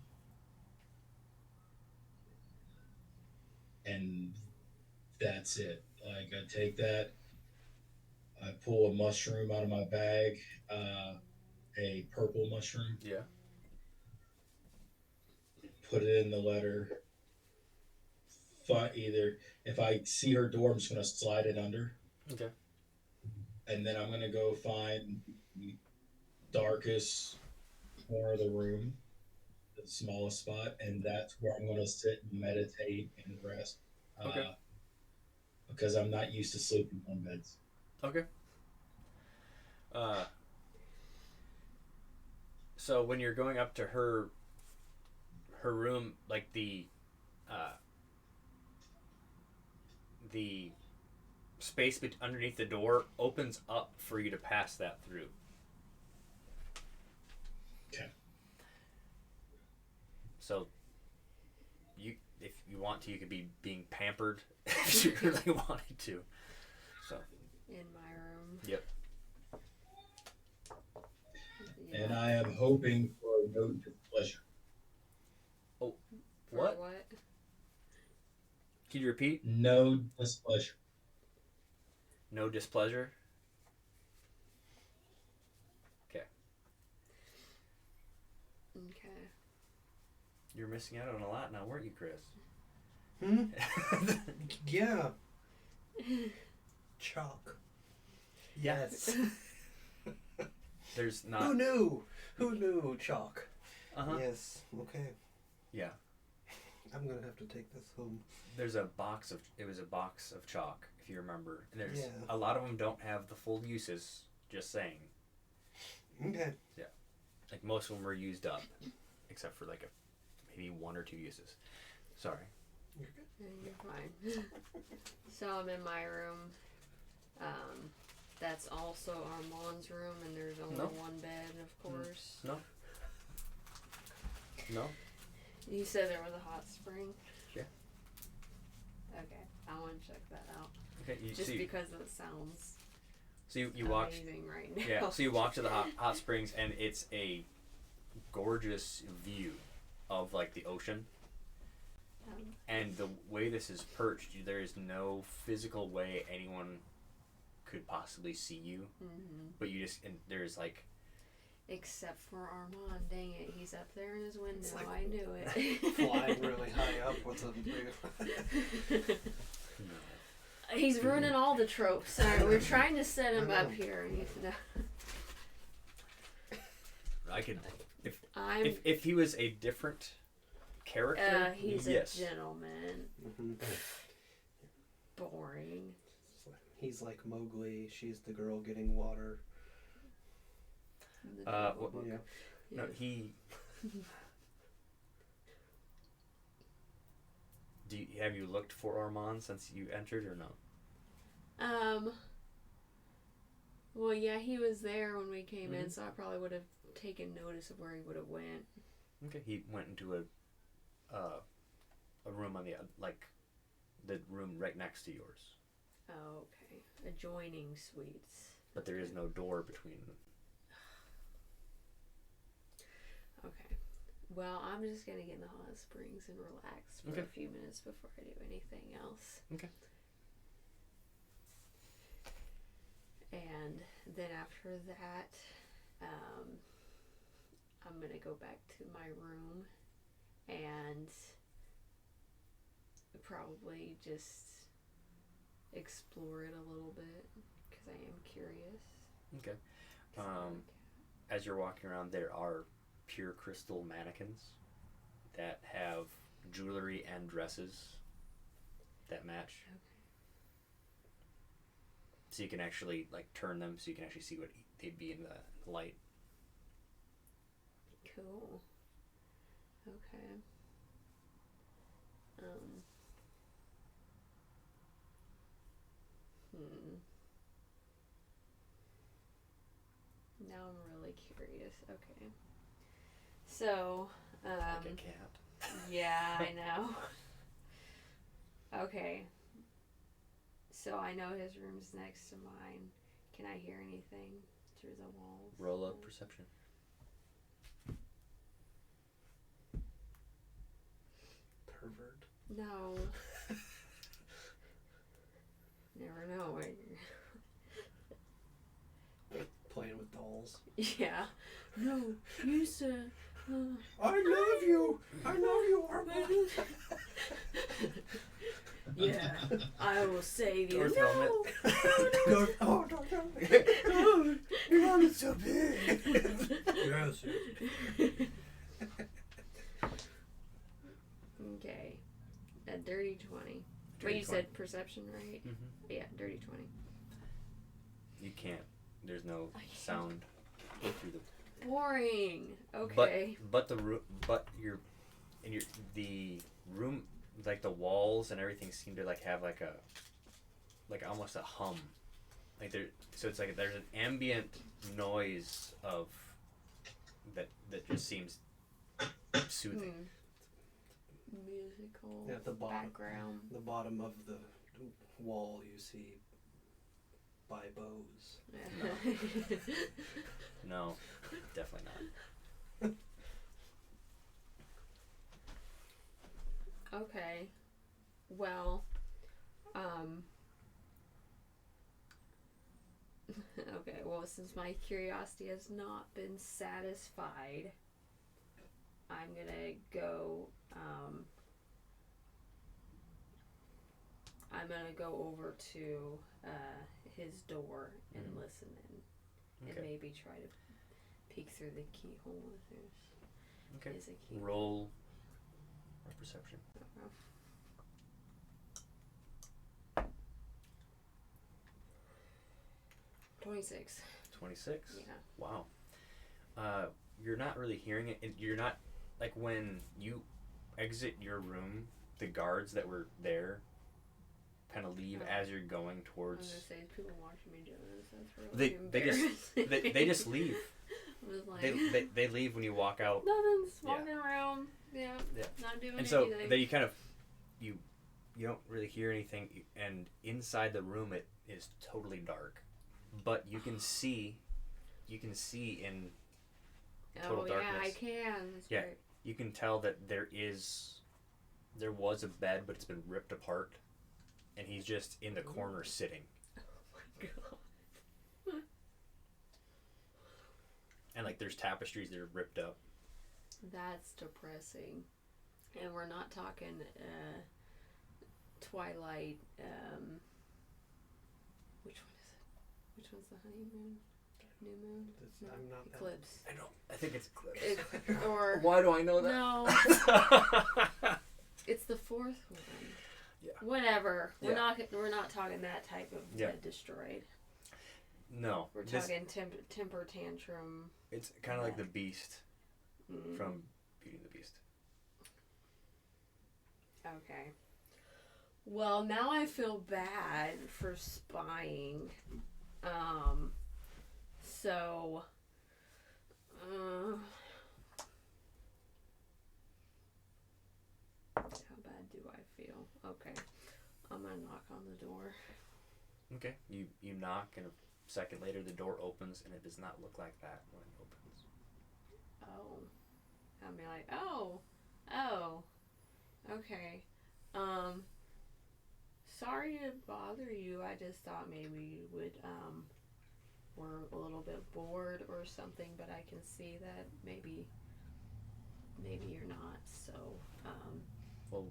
And that's it. Like, I take that, I pull a mushroom out of my bag, a purple mushroom, Yeah. put it in the letter. Either if I see her door, I'm just going to slide it under. Okay. And then I'm going to go find the darkest corner of the room, the smallest spot, and that's where I'm going to sit and meditate and rest. Okay. Because I'm not used to sleeping on beds. Okay. So when you're going up to her room, like the space underneath the door opens up for you to pass that through. Okay. So if you want to, you could be being pampered if you really wanted to. So. In my room. Yep. Yeah. And I am hoping for no displeasure. For What? what? Can you repeat? No displeasure. No displeasure? Okay. Okay. You're missing out on a lot now, weren't you, Chris? Yeah. Chalk. Yes. There's not. Who knew? Who knew chalk? Uh-huh. Yes. Okay. Yeah. I'm gonna have to take this home. There's a box of. It was a box of chalk, if you remember. And there's Yeah. a lot of them don't have the full uses. Just saying. Okay. Like most of them were used up, except for like maybe one or two uses. Sorry. You're good. Yeah, you're fine. So I'm in my room. That's also Armand's room, and there's only No. one bed, of course. No. No. You said there was a hot spring? Yeah. Okay, I want to check that out. Okay. Just because it sounds So you walk. amazing right now. Yeah. So you walk to the hot springs, and it's a gorgeous view of like the ocean. And the way this is perched, there is no physical way anyone could possibly see you. Mm-hmm. But you just, and there's like. Except for Armand, dang it, he's up there in his window. It's like I knew it. Flying really high up. What's up? He's ruining all the tropes. Sorry, we're trying to set him up here. And I could, I'm. if he was a different character, He's yes. a gentleman. Mm-hmm. Boring. He's like Mowgli. She's the girl getting water. The Uh, devil. what- Yeah. No, he. Have you looked for Armand since you entered or no? Well, yeah, he was there when we came in, Mhm. so I probably would have taken notice of where he would have went. Okay, he went into a room on the the room right next to yours, Oh, okay. Adjoining suites. but there is no door between them. Okay. Well, I'm just gonna get in the hot springs and relax for Okay. a few minutes before I do anything else. Okay. And then after that, I'm gonna go back to my room and probably just explore it a little bit because I am curious. Okay. 'Cause I Um, like- As you're walking around, there are pure crystal mannequins that have jewelry and dresses that match. Okay. So you can actually like turn them so you can actually see what they'd be in the light. Cool. Okay. Now I'm really curious. Okay. So, Like a cat. yeah, I know. Okay. So I know his room's next to mine. Can I hear anything through the walls? Roll up perception. Pervert. No. Never know. Playing with dolls. Yeah. No, you said. I love you. I know you are. Yeah, I will save you. Darth No. Don't, oh, don't. Your arm is so big. Yes. Okay. A dirty 20. Wait, you said perception, right? Mm-hmm. Yeah, dirty 20. You can't. There's no I can't. sound through the. Boring. Okay. But the room. But the room, like the walls and everything, seem to like have like almost a hum, like there. So it's like there's an ambient noise of that just seems soothing. Musical At the bottom. background. The bottom of the wall, you see by bows. No, definitely not. Okay. Well, okay, well, since my curiosity has not been satisfied, I'm gonna go, I'm gonna go over to, his door and Mhm. listen and Okay. maybe try to peek through the keyhole if there's Okay. is a keyhole. Roll perception. 26. 26. Yeah. Wow. You're not really hearing it. You're not like when you exit your room, the guards that were there kind of leave Oh. as you're going I was towards. gonna say, people watching me do this. That's really They just leave. I was like, They leave when you walk out. nothing's Yeah. walking around. Yeah. Yeah. Not doing And so anything. then you kind of you don't really hear anything, and inside the room it is totally dark, but you can see in total oh yeah, I darkness. can. That's Yeah. great. You can tell that there was a bed, but it's been ripped apart, and he's just in the corner sitting. Oh my god. And like there's tapestries that are ripped up. That's depressing. And we're not talking Twilight. Which one is it? Which one's the honeymoon? New moon? It's- No, I'm not that- eclipse. I think it's Eclipse. Or Why do I know no, that? it's the fourth one. Yeah. Whatever. Yeah. We're not talking that type of Yeah. destroyed. No. We're this- talking temper tantrum. It's kind of like the Beast Mm. from Beauty and the Beast. Okay. Well, now I feel bad for spying. So, how bad do I feel? Okay. I'm gonna knock on the door. Okay. You knock, and a second later the door opens, and it does not look like that when it opens. Oh. I'll be like, oh, okay. Sorry to bother you. I just thought maybe you would, were a little bit bored or something, but I can see that maybe you're not. So, Well,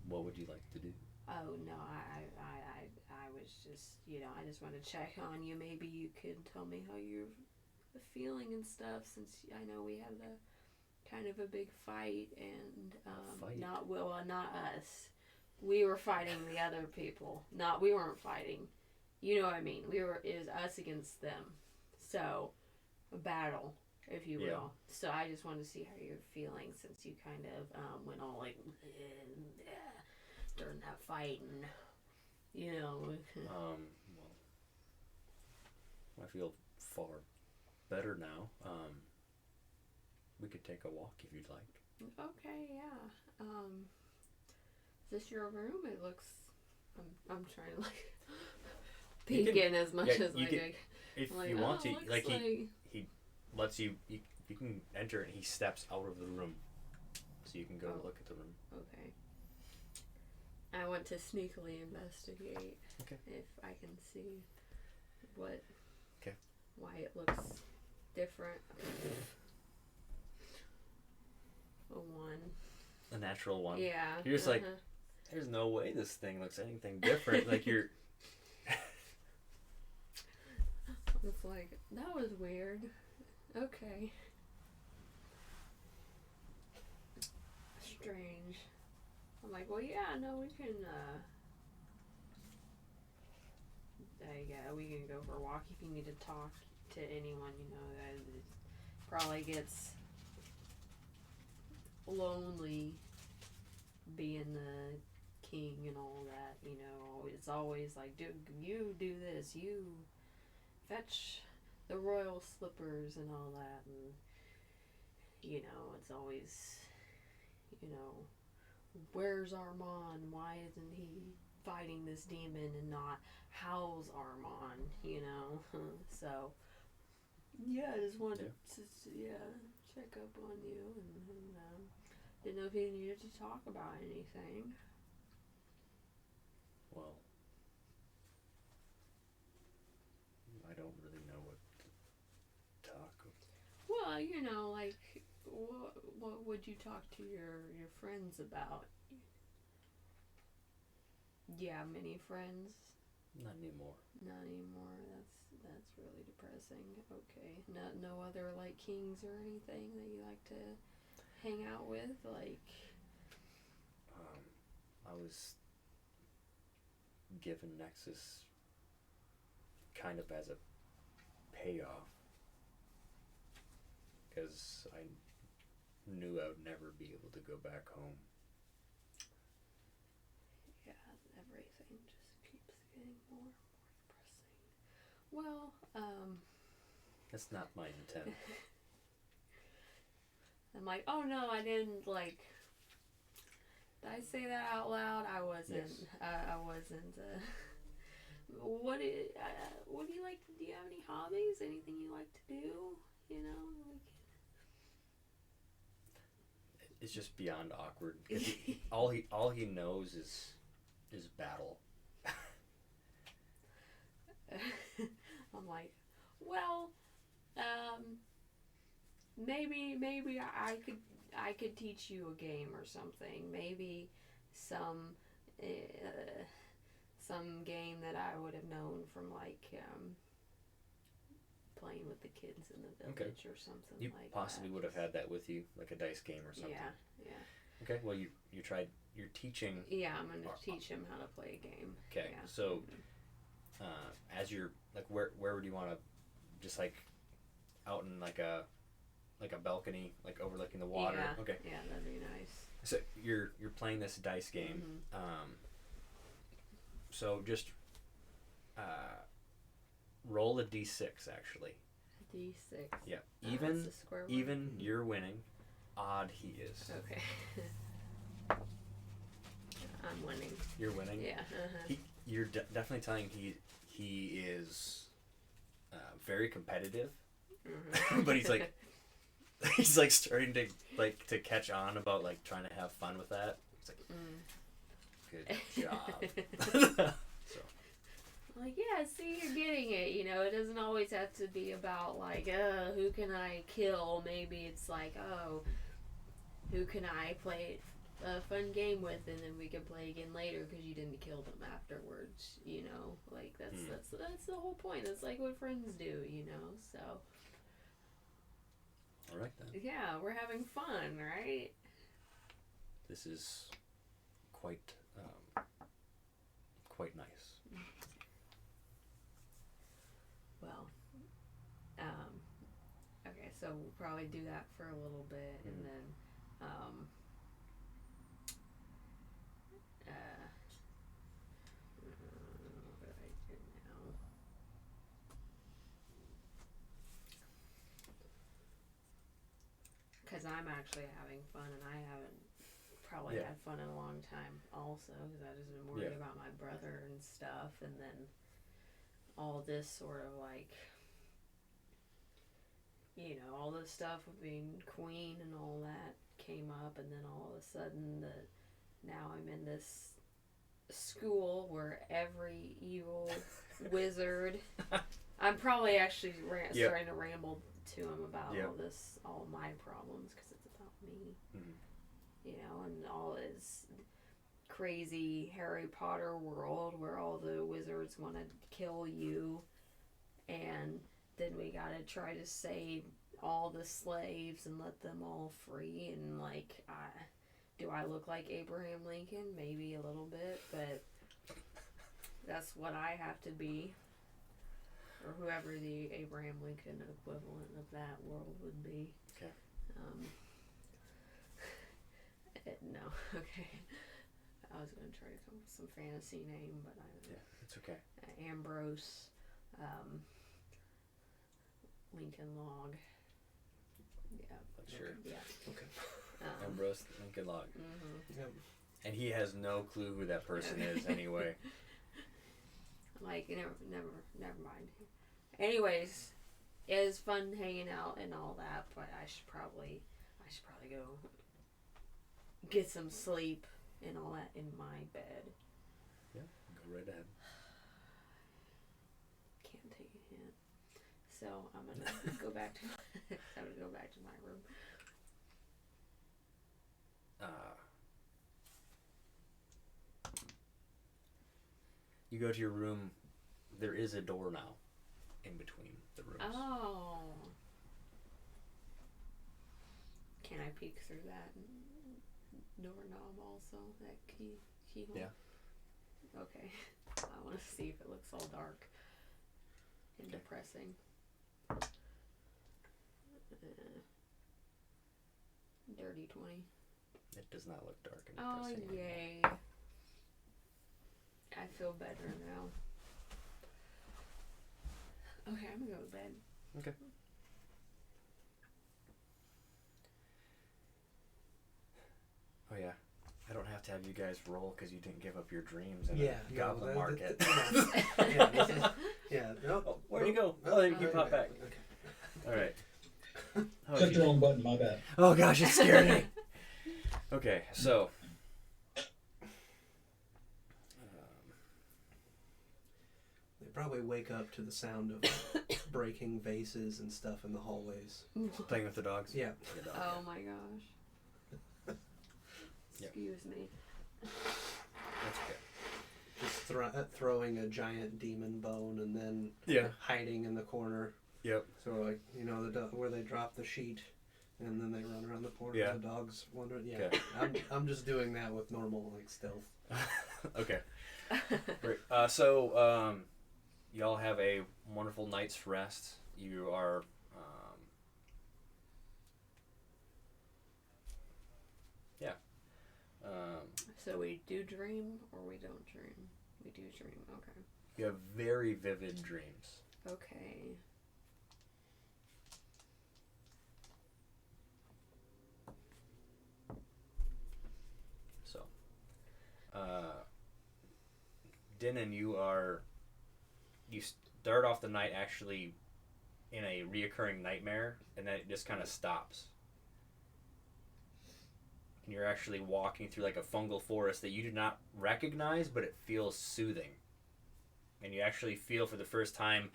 what would you like to do? oh no, I was just, I just want to check on you. Maybe you could tell me how you're feeling and stuff, since I know we had a kind of a big fight, and Fight? not us. We were fighting the other people. We weren't fighting. You know what I mean? It was us against them. So, a battle, if you will. Yeah. So I just wanted to see how you're feeling, since you kind of went all like during that fight, and Well, I feel far better now. We could take a walk if you'd like. Okay, yeah. Is this your room? It looks. I'm trying to like peek in as much as you like. can, if like, you want to, looks like he lets you can enter, and he steps out of the room, so you can go look at the room. Okay. I want to sneakily investigate. Okay. If I can see what. Okay. Why it looks different. A 1. A natural one. Yeah. You're just like, there's no way this thing looks anything different. Like you're. It's like, that was weird. Okay. Strange. I'm like, well, yeah, no, we can, we can go for a walk if you need to talk to anyone, that it probably gets lonely being the king and all that, it's always like, you do this, you fetch the royal slippers and all that, and it's always, where's Armand? Why isn't he fighting this demon, and not how's Armand? So yeah, I just wanted to check up on you, and didn't know if you needed to talk about anything. Well, I don't really know what to talk about. Well, like, what would you talk to your friends about? Do you have many friends? Not anymore. Not anymore. That's really depressing. Okay. No other like kings or anything that you like to hang out with, like. I was given Nexus kind of as a payoff, because I knew I would never be able to go back home. Yeah, everything just keeps getting more and more depressing. Well, That's not my intent. I'm like, oh no, I didn't, like, did I say that out loud? I wasn't. Yes. I wasn't. What do you like? Do you have any hobbies? Anything you like to do? Like. It's just beyond awkward. All he knows is battle. I'm like, well, maybe I could teach you a game or something. Maybe some game that I would have known from like playing with the kids in the village or something You like possibly that. would have had that with you, like a dice game or something. Yeah. Okay, well you tried, you're teaching. Yeah, I'm gonna teach him how to play a game. Okay, Yeah. so as you're like, where would you want to, just like out in like a balcony, like overlooking the water? Yeah. Okay. Yeah, that'd be nice. So you're playing this dice game. Mm-hmm. So just roll a d6 actually. D6. Yeah. What's Even the square one? even you're winning. Odd he is. Okay. I'm winning. You're winning. Yeah. Uh-huh. You're definitely telling he is very competitive, Mm-hmm. but he's like he's like starting to catch on about like trying to have fun with that. He's like, good job. So Like, yeah, see, you're getting it. You know, it doesn't always have to be about like, who can I kill? Maybe it's like, oh, who can I play a fun game with, and then we can play again later because you didn't kill them afterwards. You know, like that's the whole point. That's like what friends do. You know, so. all right then. Yeah, we're having fun, right? This is quite nice. Well, okay, so we'll probably do that for a little bit, and then, what do I do now? Because I'm actually having fun, and I haven't probably Yeah. had fun in a long time also, because I've just been worried Yeah. about my brother and stuff, and then all this sort of like, you know, all this stuff with being queen and all that came up, and then all of a sudden now I'm in this school where every evil wizard. I'm probably actually Yep. starting to ramble to him about Yep. all my problems, because it's about me. Mhm. You know, and all this crazy Harry Potter world where all the wizards want to kill you, and then we gotta try to save all the slaves and let them all free. And like, do I look like Abraham Lincoln? Maybe a little bit, but that's what I have to be, or whoever the Abraham Lincoln equivalent of that world would be. Okay. No, okay. I was gonna try to come up with some fantasy name, but I don't know. Yeah, it's okay. Ambrose, Lincoln Log. Yeah. Sure. Yeah. Okay. Ambrose Lincoln Log. Mm-hmm. Yep. And he has no clue who that person is anyway. Like, never mind. Anyways, it was fun hanging out and all that, but I should probably go get some sleep and all that in my bed. Yeah, go right ahead. Can't take a hint. So I'm gonna go back to my room. You go to your room. There is a door now in between the rooms. Oh. Can I peek through that doorknob also? That keyhole? Yeah. Okay. I want to see if it looks all dark and Okay. depressing. Dirty 20. It does not look dark and Oh, depressing. yay. I feel better now. Okay, I'm gonna go to bed. Okay. Oh yeah, I don't have to have you guys roll because you didn't give up your dreams in a goblin market. Yeah, this is, yeah. Nope. Oh, where'd you go? Nope. Oh, you popped back. Okay. All right. Oh, Clicked the geez. wrong button, my bad. Oh gosh, it scared me. Okay, so. They probably wake up to the sound of breaking vases and stuff in the hallways. Playing with the dogs? Yeah. The dog, Oh my gosh. Yep. Excuse me. That's okay. Just throwing a giant demon bone and then Yeah. hiding in the corner. Yep. So like, you know, where they drop the sheet and then they run around the corner. Yeah. The dogs wondering. Yeah. Okay. I'm just doing that with normal like stealth. Okay. Great. So y'all have a wonderful night's rest. You are. Yeah. So we do dream or we don't dream? We do dream, okay. You have very vivid dreams. Okay. So, Denon, you start off the night actually in a reoccurring nightmare, and then it just kind of stops. And you're actually walking through like a fungal forest that you do not recognize, but it feels soothing. And you actually feel for the first time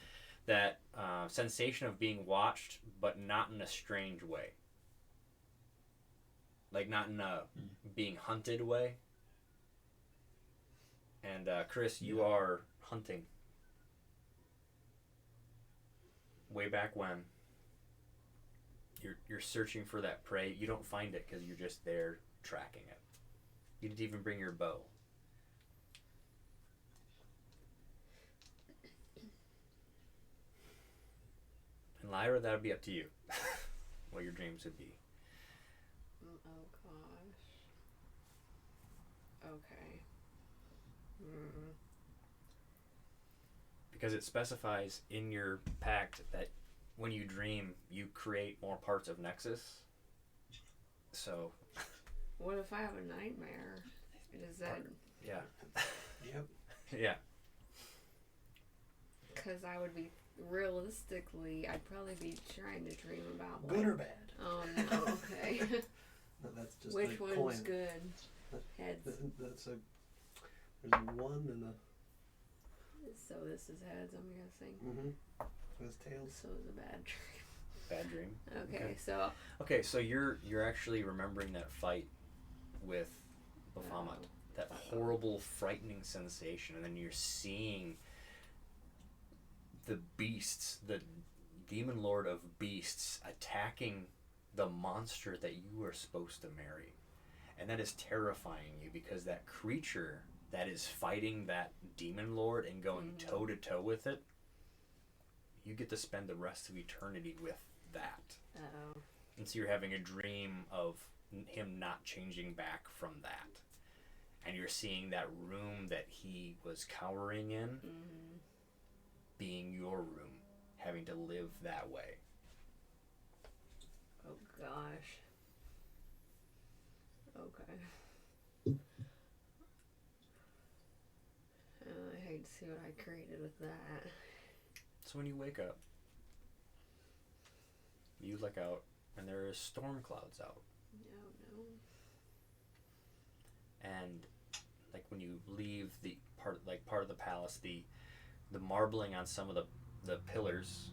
that sensation of being watched, but not in a strange way. Like not in a being hunted way. And Chris, you are hunting. Way back when. You're searching for that prey. You don't find it because you're just there tracking it. You didn't even bring your bow. And Lyra, that would be up to you. What your dreams would be. Oh gosh. Okay. Mm. Because it specifies in your pact that when you dream, you create more parts of Nexus. So. What if I have a nightmare? Is that? Yeah. Yep. Yeah. Because I would be realistically, I'd probably be trying to dream about. Good or bad? Oh no. Okay. No, that's just Which the one's coin. good? Heads. That's a. There's a 1 and a. So this is heads, I'm guessing. Mm-hmm. There's tails. So it's a bad dream. Bad dream. Okay, so. Okay, so you're actually remembering that fight with Baphomet. That horrible, frightening sensation, and then you're seeing the beasts, the demon lord of beasts, attacking the monster that you are supposed to marry. And that is terrifying you because that creature that is fighting that demon lord and going toe to toe with it, you get to spend the rest of eternity with that. Uh-oh. And so you're having a dream of him not changing back from that. And you're seeing that room that he was cowering in being your room, having to live that way. Oh gosh. Okay. I hate to see what I created with that. So when you wake up, you look out and there are storm clouds out. Oh no. And like when you leave the part of the palace, the marbling on some of the pillars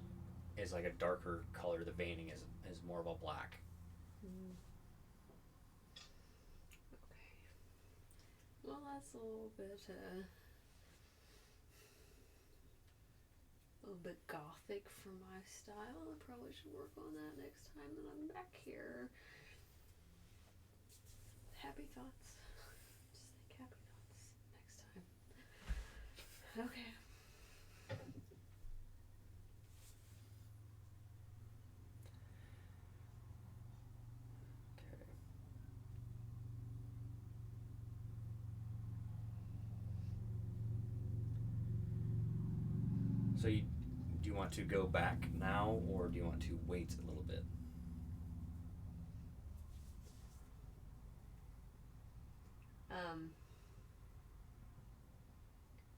is like a darker color. The veining is more of a black. Okay. Well, that's a little bit gothic for my style. I probably should work on that next time that I'm back here. Happy thoughts. Just think happy thoughts next time. Okay. So do you want to go back now, or do you want to wait a little bit?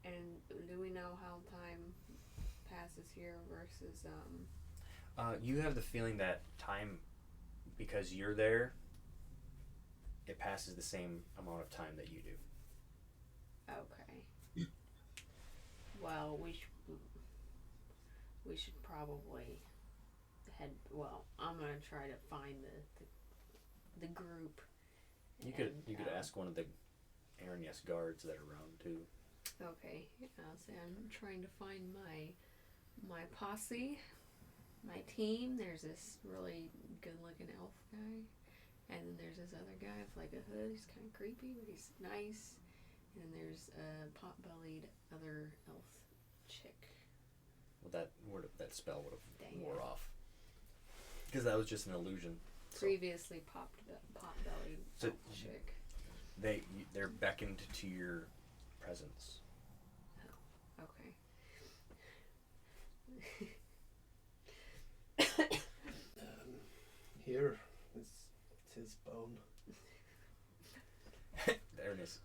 And do we know how time passes here versus You have the feeling that time, because you're there, it passes the same amount of time that you do. Okay. Well, we should probably head. Well, I'm gonna try to find the group. You could ask one of the Aranyes guards that are around too. Okay, I'll say I'm trying to find my posse, my team. There's this really good-looking elf guy, and then there's this other guy with like a hood. He's kind of creepy, but he's nice. And then there's a pot-bellied other elf chick. Well, that spell would have Dang wore it. off, because that was just an illusion. So Previously pot-bellied So- elf chick. they're beckoned to your presence. Okay. Here, it's his bone. There it is.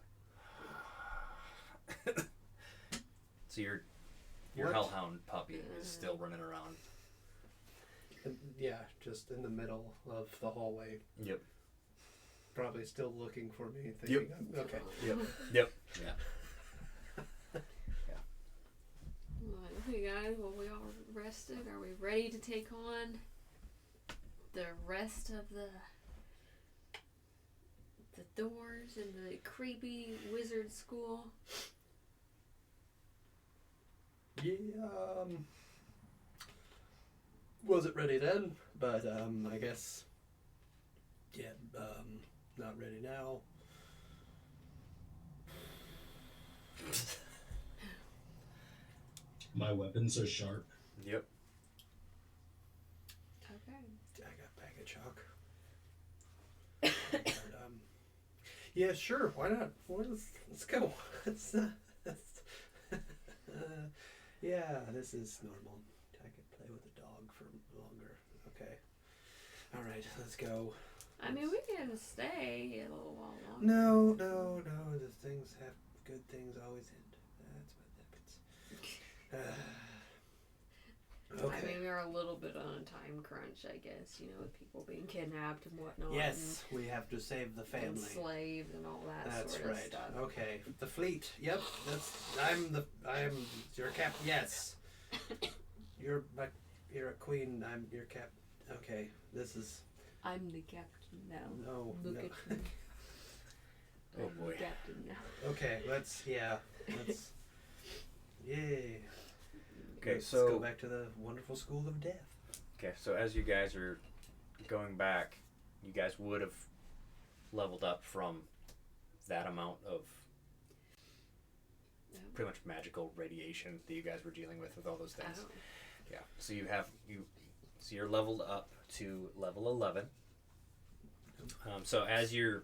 So your What? hellhound puppy is still running around. yeah, just in the middle of the hallway. Yep. Probably still looking for me. Thinking, okay. Yep. Yep. Yeah. Well, okay, guys. Well, we all rested. Are we ready to take on the rest of the doors in the creepy wizard school? Yeah. Wasn't ready then, but I guess. Yeah. Not ready now. My weapons are sharp. Yep. Okay. I got a bag of chalk. But, yeah, sure. Why not? Let's go. Yeah, this is normal. I could play with a dog for longer. Okay. All right, let's go. I mean, we can stay a little while longer. No. The things have good things always end. That's what happens. Okay. I mean, we're a little bit on a time crunch, I guess, you know, with people being kidnapped and whatnot. Yes, we have to save the And family. enslaved and all that That's sort of right. stuff. Okay. The fleet. Yep. I'm your cap. Yes. You're a queen. I'm your cap. Okay. This is. I'm the captain now. No. Look no. at me. Oh, I'm boy. the captain now. Okay. Let's. Yay. Okay, Let's so go back to the wonderful school of death. Okay, so as you guys are going back, you guys would have leveled up from that amount of pretty much magical radiation that you guys were dealing with all those things. Oh. Yeah. So so you're leveled up to level 11. So as you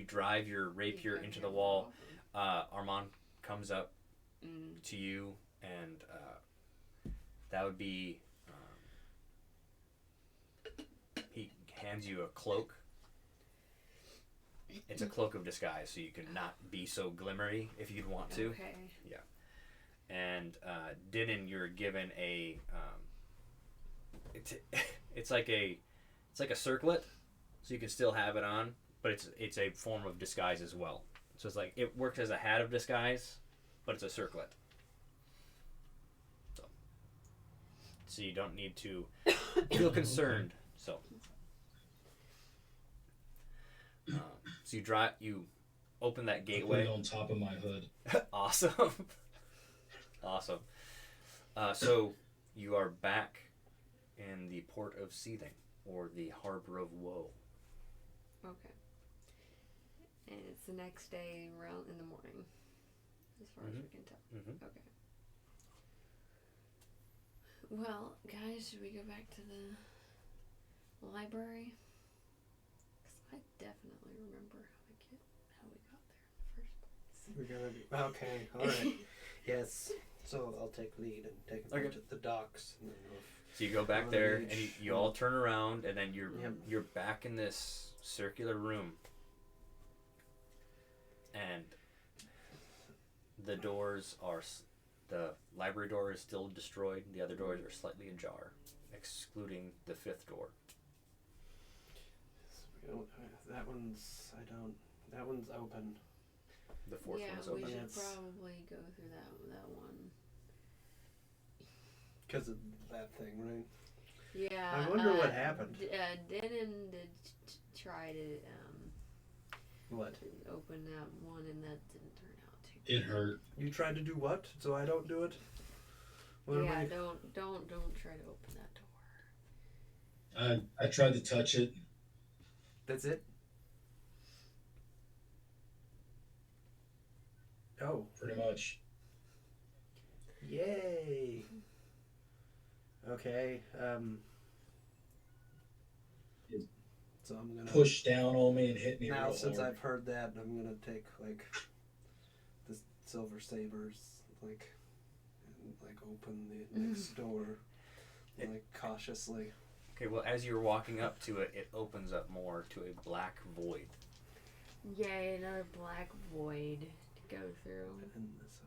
drive your rapier into the wall, Armand comes up to you, and that would be he hands you a cloak. It's a cloak of disguise, so you can not be so glimmery if you'd want to. Okay. And Dinan, you're given a it's like a circlet, so you can still have it on, but it's a form of disguise as well. So it's like it works as a hat of disguise, but it's a circlet. So you don't need to feel concerned. So you open that Put gateway. it on top of my hood. Awesome. Awesome. So you are back in the port of Seething, or the harbor of Woe. Okay. And it's the next day around in the morning, as far as we can tell. Mm-hmm. Okay. Well, guys, should we go back to the library? Because I definitely remember how we got there in the first place. We're gonna be okay. All right. Yes. So I'll take lead and take them to the docks. And then So you go back there, and you all turn around, and then you're back in this circular room, and the doors are. The library door is still destroyed. The other doors are slightly ajar, excluding the fifth door. That one's open. The fourth yeah, one's we open. should probably go through that one. Because of that thing, right? Yeah. I wonder what happened. Denon did try to What? open that one, and that didn't turn out too. It hurt. You tried to do what? So I don't do it? What am Yeah, I- don't try to open that door. I tried to touch it. That's it? Oh. Pretty much. Yay. Okay. So I'm gonna Push down on me and hit me now real since hard. I've heard that, I'm gonna take like the silver sabers, and open the next door, cautiously. Okay, well, as you're walking up to it, it opens up more to a black void. Yay, another black void to go through. And so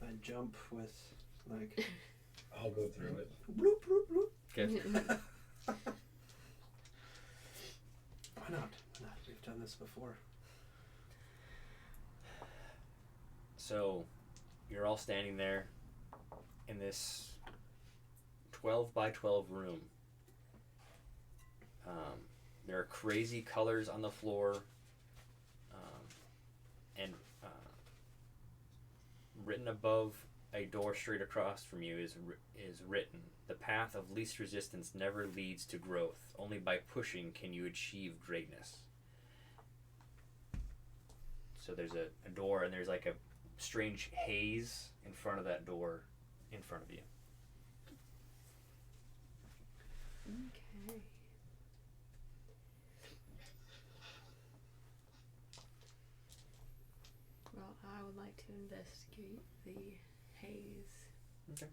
I jump with I'll go through it. bloop bloop bloop. Okay. Why not? Why not? We've done this before. So, you're all standing there in this 12 by 12 room. There are crazy colors on the floor, and written above a door straight across from you is written, "The path of least resistance never leads to growth. Only by pushing can you achieve greatness." So there's a door, and there's like a strange haze in front of that door in front of you. Okay. Well, I would like to investigate the haze. Okay.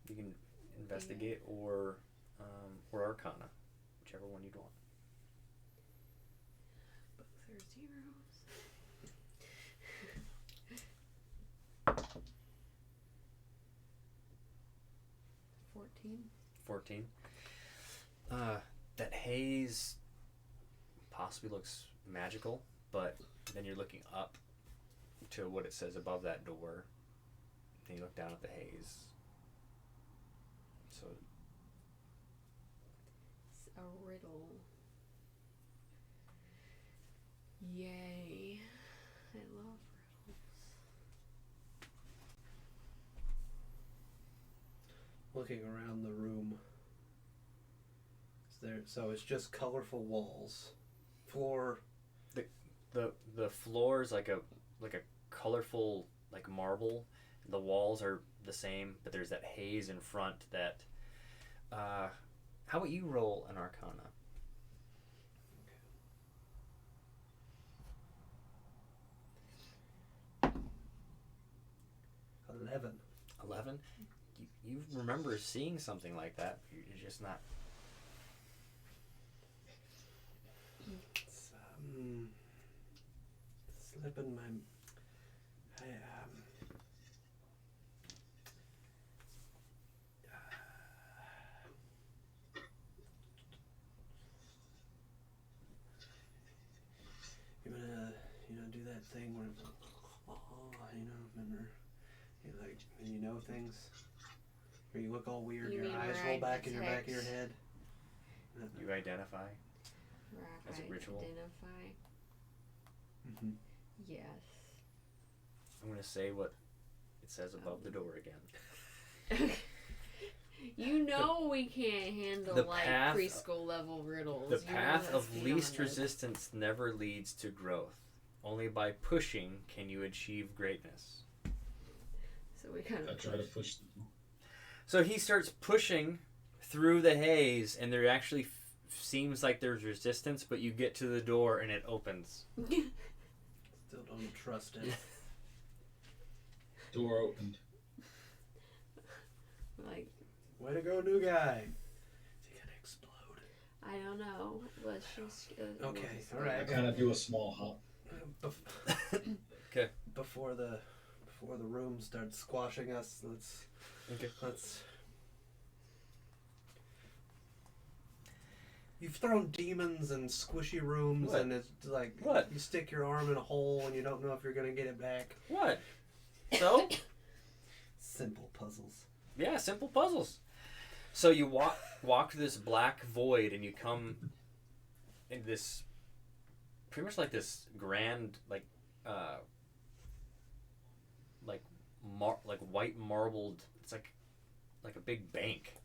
You can investigate or Arcana, whichever one you'd want. Both are zeros. 14. That haze possibly looks magical, but then you're looking up to what it says above that door. Then you look down at the haze. So It's a riddle. Yay. I love riddles. Looking around the room. So it's just colorful walls, floor. the floor is like a colorful like marble. The walls are the same, but there's that haze in front that how about you roll an Arcana? 11? You remember seeing something like that. You're just not. It's slipping my. You're gonna, do that thing where, remember, when you know things, where you look all weird, You your mean eyes where roll I back in your back of your detect- head. You identify. Right. As a ritual. Identify. Mm-hmm. Yes. I'm gonna say what it says above the door again. You know we can't handle the like path- preschool level riddles. The You know path that's of least beyond us. resistance never leads to growth. Only by pushing can you achieve greatness. So we kind I of try to push them. So he starts pushing through the haze, and there actually seems like there's resistance, but you get to the door and it opens. Still don't trust it. Door opened. like Way to go, new guy. Is he gonna explode? I don't know. Let's just Okay, let's all right. I kind of do a small hop. Okay. Before the room starts squashing us, Okay. let's. You've thrown demons in squishy rooms, What? and it's like What? you stick your arm in a hole and you don't know if you're gonna get it back. What? So? Simple puzzles. Yeah, simple puzzles. So you walk through this black void, and you come in this pretty much like this grand like white marbled. It's like a big bank,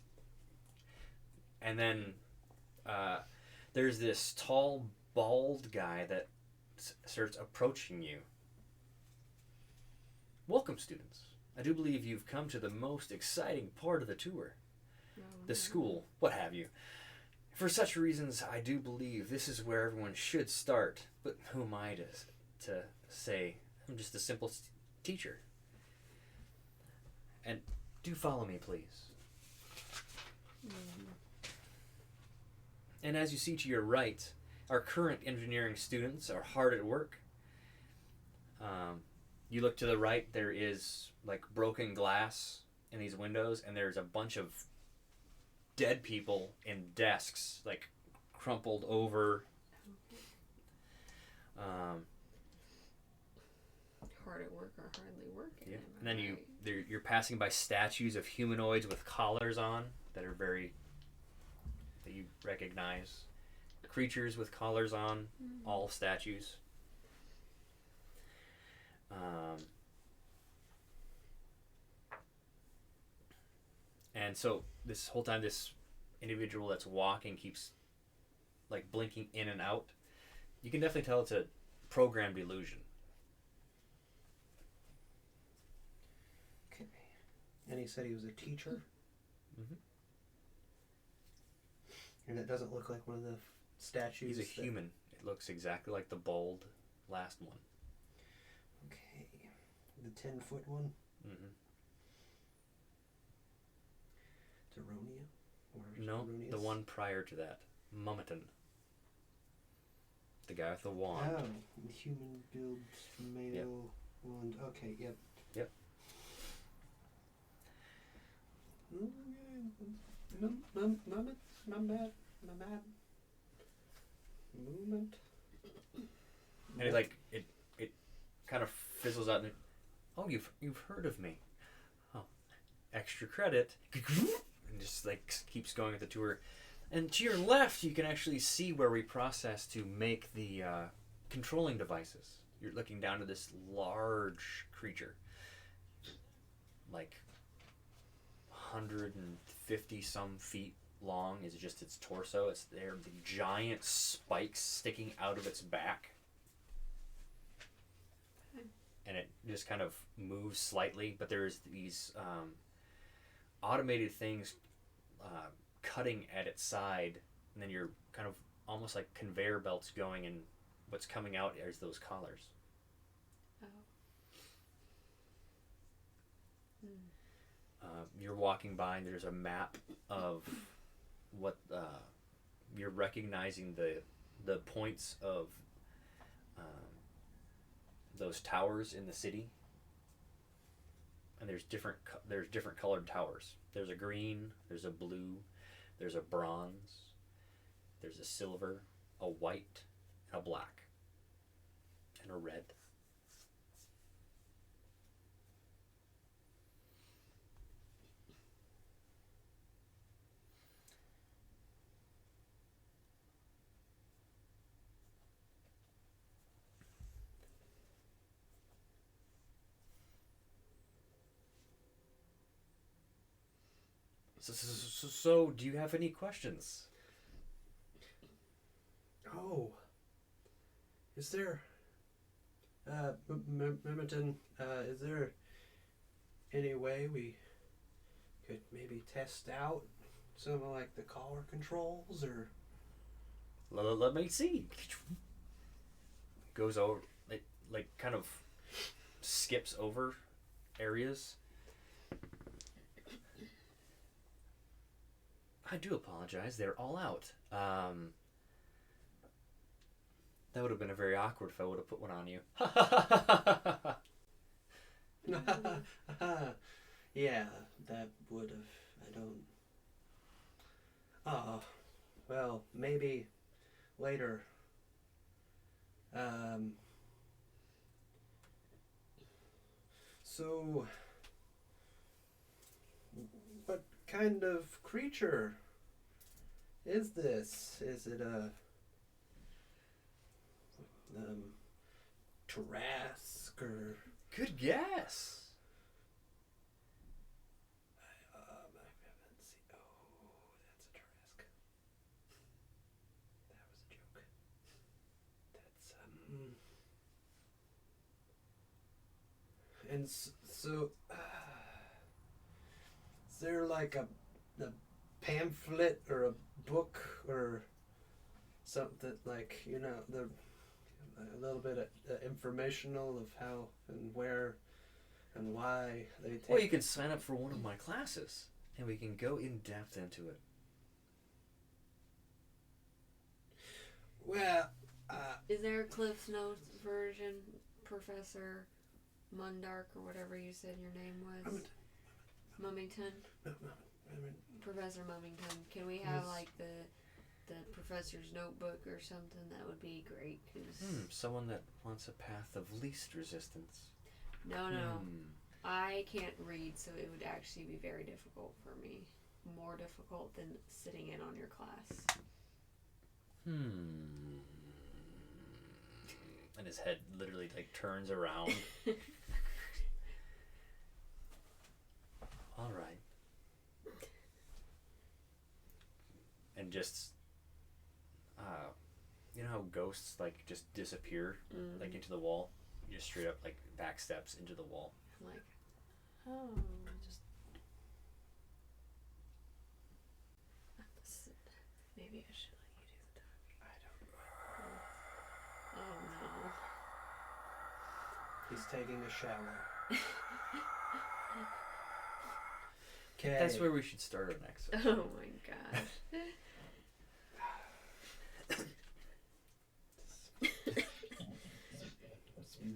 and then there's this tall bald guy that starts approaching you. Welcome, students. I do believe you've come to the most exciting part of the tour. The school, what have you. For such reasons, I do believe this is where everyone should start. But who am I to say? I'm just a simple teacher. And do follow me, please. And as you see to your right, our current engineering students are hard at work. You look to the right, there is like broken glass in these windows, and there's a bunch of dead people in desks, like crumpled over. Hard at work or hardly working. Yeah. am I And then right? you're passing by statues of humanoids with collars on that are that you recognize. Creatures with collars on, all statues. And so this whole time, this individual that's walking keeps like blinking in and out. You can definitely tell it's a programmed illusion. Okay. And he said he was a teacher? Mm-hmm. And it doesn't look like one of the statues. He's a human. It looks exactly like the bald last one. Okay. The 10-foot one? Mm-hmm. Daronia? No, the one prior to that. Mummiton. The guy with the wand. Oh, human build male wand. Okay, yep. Yep. Movement. And it kind of fizzles out and oh, you've heard of me. Oh, extra credit. And just like keeps going with the tour. And to your left, you can actually see where we process to make the controlling devices. You're looking down to this large creature, like 150 some feet long is just its torso. It's there, the giant spikes sticking out of its back. And it just kind of moves slightly, but there's these automated things cutting at its side, and then you're kind of almost like conveyor belts going, and what's coming out is those collars. Oh. You're walking by, and there's a map of what you're recognizing the points of those towers in the city, and there's different colored towers. There's a green, there's a blue, there's a bronze, there's a silver, a white, and a black, and a red. So, do you have any questions? Oh. Is there... Mimiton, is there any way we could maybe test out some of like the collar controls or... Let me see. Goes over, like kind of skips over areas. I do apologize. They're all out. That would have been a very awkward if I would have put one on you. Yeah, that would have. I don't... Oh, well, maybe later. So, what kind of creature is this? Is it a Tarrasque or... Good guess. I haven't seen... Oh, that's a Tarrasque. That was a joke. That's and so is there like a pamphlet or a book or something, like, you know, a little bit of informational of how and where and why they take... Well, you can sign up for one of my classes, and we can go in depth into it. Well, Is there a Cliff's Notes version, Professor Mundark, or whatever you said your name was? Mummington, Professor Mummington. Can we have Yes. like the professor's notebook or something? That would be great. Cause Someone that wants a path of least resistance. no, Hmm. I can't read, so it would actually be very difficult for me. More difficult than sitting in on your class. And his head literally like turns around. All right. And just, you know how ghosts like just disappear like into the wall? You just straight up like back steps into the wall. I'm like, oh, Just maybe I should let you do the talking. I don't. Oh no. He's taking a shower. Okay. that's where we should start our next session. Oh my gosh.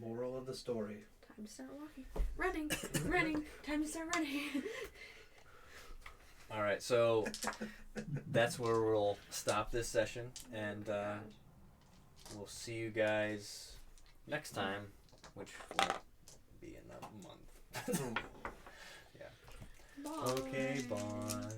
Moral of the story. Time to start walking. Running. Running. Time to start running. All right, so that's where we'll stop this session, and we'll see you guys next time, which will be in a month. Hmm. Yeah. Bye. Okay, bye.